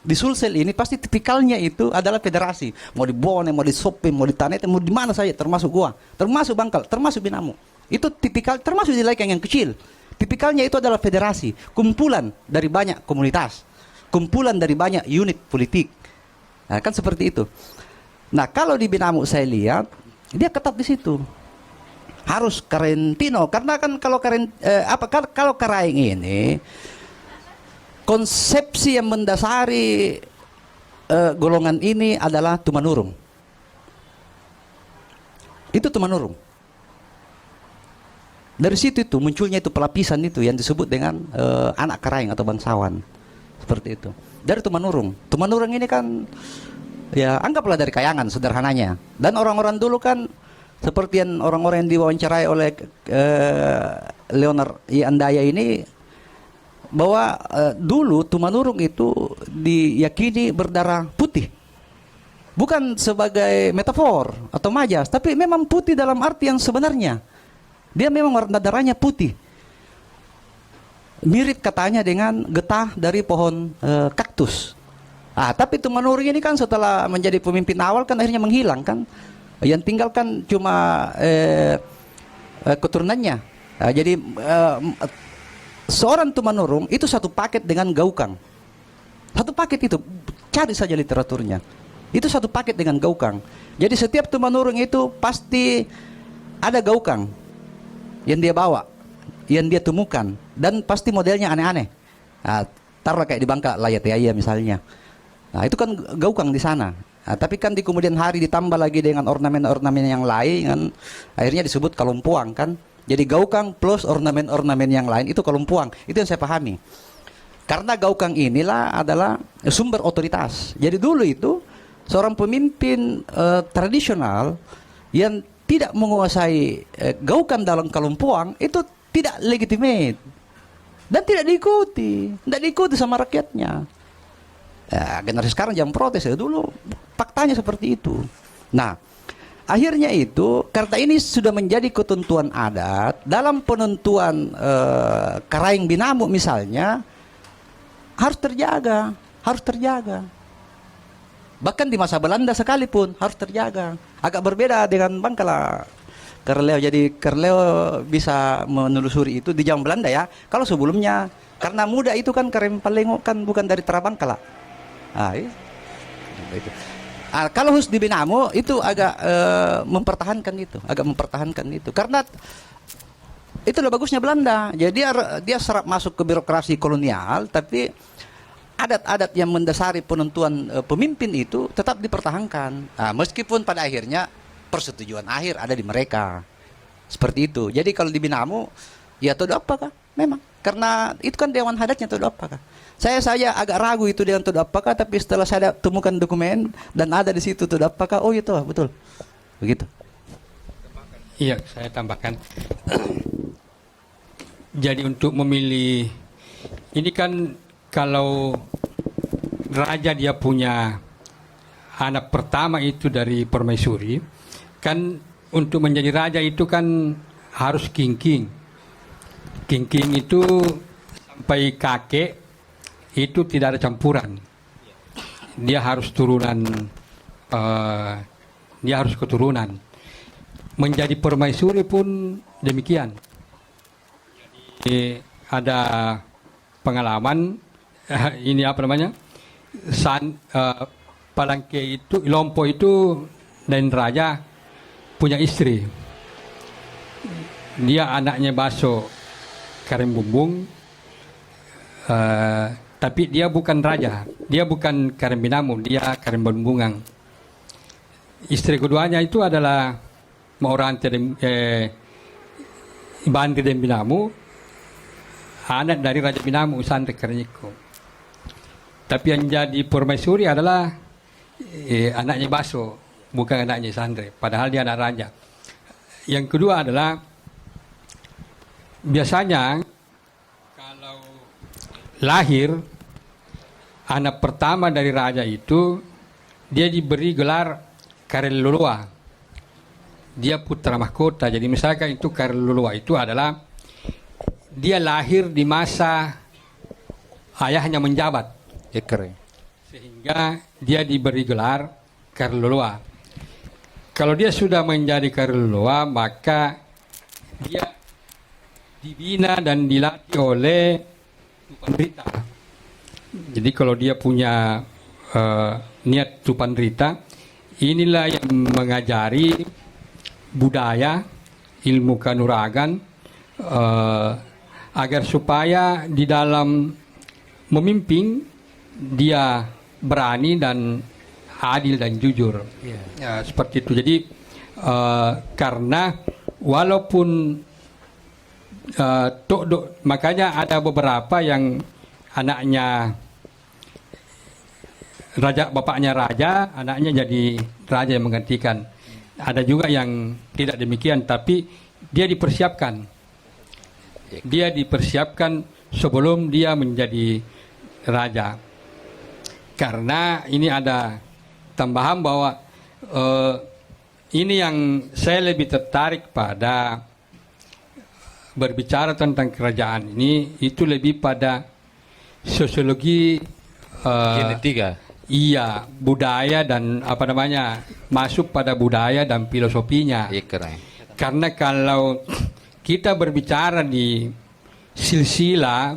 di Sulsel ini pasti tipikalnya itu adalah federasi. Mau di Bone, mau di Sope, mau di Tanete, mau di mana saja, termasuk gua, termasuk Bangkal, termasuk Binamo. Itu tipikal, termasuk di Laikang yang kecil. Tipikalnya itu adalah federasi, kumpulan dari banyak komunitas, kumpulan dari banyak unit politik. Nah, kan seperti itu. Nah, kalau di Binamo saya lihat dia ketat di situ. Harus Karentino karena kan kalau kalau karaing ini konsepsi yang mendasari golongan ini adalah tumanurung. Itu tumanurung. Dari situ itu munculnya itu pelapisan itu yang disebut dengan anak karaing atau bangsawan. Seperti itu. Dari tumanurung. Tumanurung ini kan ya anggaplah dari Kayangan sederhananya. Dan orang-orang dulu kan Seperti yang orang-orang yang diwawancarai oleh Leonard I. Andaya ini, bahwa dulu Tumanurung itu diyakini berdarah putih. Bukan sebagai metafor atau majas, tapi memang putih dalam arti yang sebenarnya. Dia memang warna darahnya putih. Mirip katanya dengan getah dari pohon kaktus. Tapi Tumanurung ini kan setelah menjadi pemimpin awal kan akhirnya menghilang kan. Yang tinggal kan cuma keturunannya. Jadi seorang Tumanurung itu satu paket dengan Gaukang. Satu paket itu, cari saja literaturnya. Itu satu paket dengan Gaukang. Jadi setiap Tumanurung itu pasti ada Gaukang yang dia bawa, yang dia temukan, dan pasti modelnya aneh-aneh. Taruhlah kayak di Bangka Layatiaya misalnya. Nah, itu kan Gaukang di sana. Tapi kan di kemudian hari ditambah lagi dengan ornamen-ornamen yang lain kan, akhirnya disebut Kalumpuang kan. Jadi Gaukang plus ornamen-ornamen yang lain itu Kalumpuang. Itu yang saya pahami. Karena Gaukang inilah adalah sumber otoritas. Jadi dulu itu seorang pemimpin tradisional yang tidak menguasai Gaukang dalam Kalumpuang itu tidak legitimate dan tidak diikuti sama rakyatnya. Generasi sekarang jangan protes ya, dulu faktanya seperti itu. Nah, akhirnya itu karena ini sudah menjadi ketentuan adat dalam penentuan Karaeng Binamu misalnya harus terjaga. Bahkan di masa Belanda sekalipun harus terjaga. Agak berbeda dengan Bangkala Kerleo. Jadi Kerleo bisa menelusuri itu di zaman Belanda ya. Kalau sebelumnya karena muda itu kan Karem Palengo kan bukan dari Trabangkala. Itu. Kalau khusus di Binamu itu agak mempertahankan itu, karena itulah bagusnya Belanda. Jadi dia serap masuk ke birokrasi kolonial, tapi adat-adat yang mendasari penentuan pemimpin itu tetap dipertahankan. Meskipun pada akhirnya persetujuan akhir ada di mereka, seperti itu. Jadi kalau di Binamu ya Todo Apakah memang karena itu kan Dewan Hadatnya Todo Apakah. Saya agak ragu itu dengan Todo Apakah, tapi setelah saya temukan dokumen dan ada di situ Todo Apakah, oh itu betul, begitu. Iya, saya tambahkan. Jadi untuk memilih ini kan kalau raja dia punya anak pertama itu dari permaisuri, kan untuk menjadi raja itu kan harus kingking. Kingking itu sampai kakek itu tidak ada campuran. Dia harus keturunan. Menjadi permaisuri pun demikian. Jadi ada pengalaman ini apa namanya? Palangke itu, Lompo itu dan raja punya istri. Dia anaknya Baso Karem Bumbung. Tapi dia bukan raja, dia bukan Karem Binamu, dia Karem Bumbungang. Istri keduanya itu adalah Maurante Bandri dan Binamu, anak dari Raja Binamu Sandre Karniko. Tapi yang jadi permaisuri adalah anaknya Baso, bukan anaknya Sandre, padahal dia anak raja. Yang kedua adalah biasanya kalau lahir anak pertama dari raja itu dia diberi gelar Karelulua. Dia putra mahkota. Jadi misalkan itu Karelulua itu adalah dia lahir di masa ayahnya menjabat. Sehingga dia diberi gelar Karelulua. Kalau dia sudah menjadi Karelulua, maka dia dibina dan dilatih oleh Tupanrita. Jadi kalau dia punya niat Tupanrita, inilah yang mengajari budaya, ilmu kanuragan, agar supaya di dalam memimpin dia berani dan adil dan jujur. Ya, seperti itu. Jadi karena walaupun makanya ada beberapa yang anaknya raja, bapaknya raja, anaknya jadi raja yang menggantikan. ada juga yang tidak demikian, tapi dia dipersiapkan. Dia dipersiapkan sebelum dia menjadi raja. Karena ini ada tambahan bahwa ini yang saya lebih tertarik pada berbicara tentang kerajaan ini, itu lebih pada sosiologi Genetika. iya, budaya dan apa namanya, masuk pada budaya dan filosofinya. Iya keren. Karena kalau kita berbicara di silsilah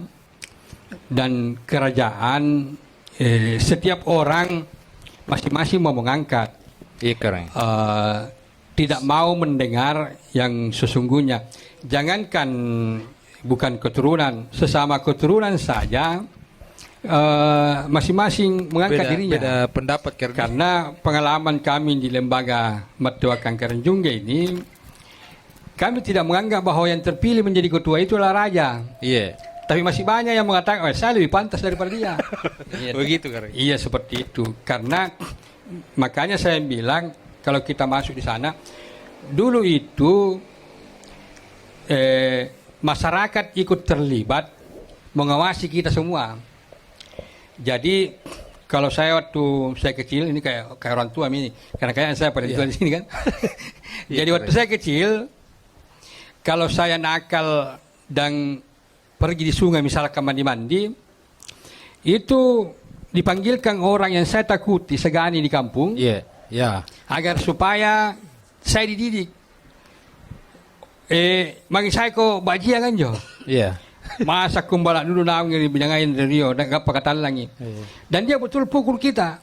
dan kerajaan, setiap orang masing-masing mau mengangkat, Iya keren. tidak mau mendengar yang sesungguhnya. Jangankan bukan keturunan, sesama keturunan saja masing-masing mengangkat dirinya. Beda pendapat Karena pengalaman kami di lembaga Matewakan Karenjungge ini, kami tidak menganggap bahwa yang terpilih menjadi ketua itu adalah raja. Iya. Tapi masih banyak yang mengatakan, oh, saya lebih pantas daripada dia. Begitu keren. Iya, seperti itu. Karena makanya saya bilang, kalau kita masuk di sana, dulu itu masyarakat ikut terlibat mengawasi kita semua. Jadi kalau saya waktu saya kecil, ini kayak orang tua ini, karena kayaknya saya pada tua di sini kan. Jadi waktu saya kecil, kalau saya nakal dan pergi di sungai misalkan mandi-mandi, itu dipanggilkan orang yang saya takuti, segani di kampung, Iya. Ya. agar supaya saya dididik. Magi saya ko bajia kan jo. Iya. Masa kumbala dulu naung yang binangain dari Rio, dan apa kata lagi. Dan dia betul pukul kita.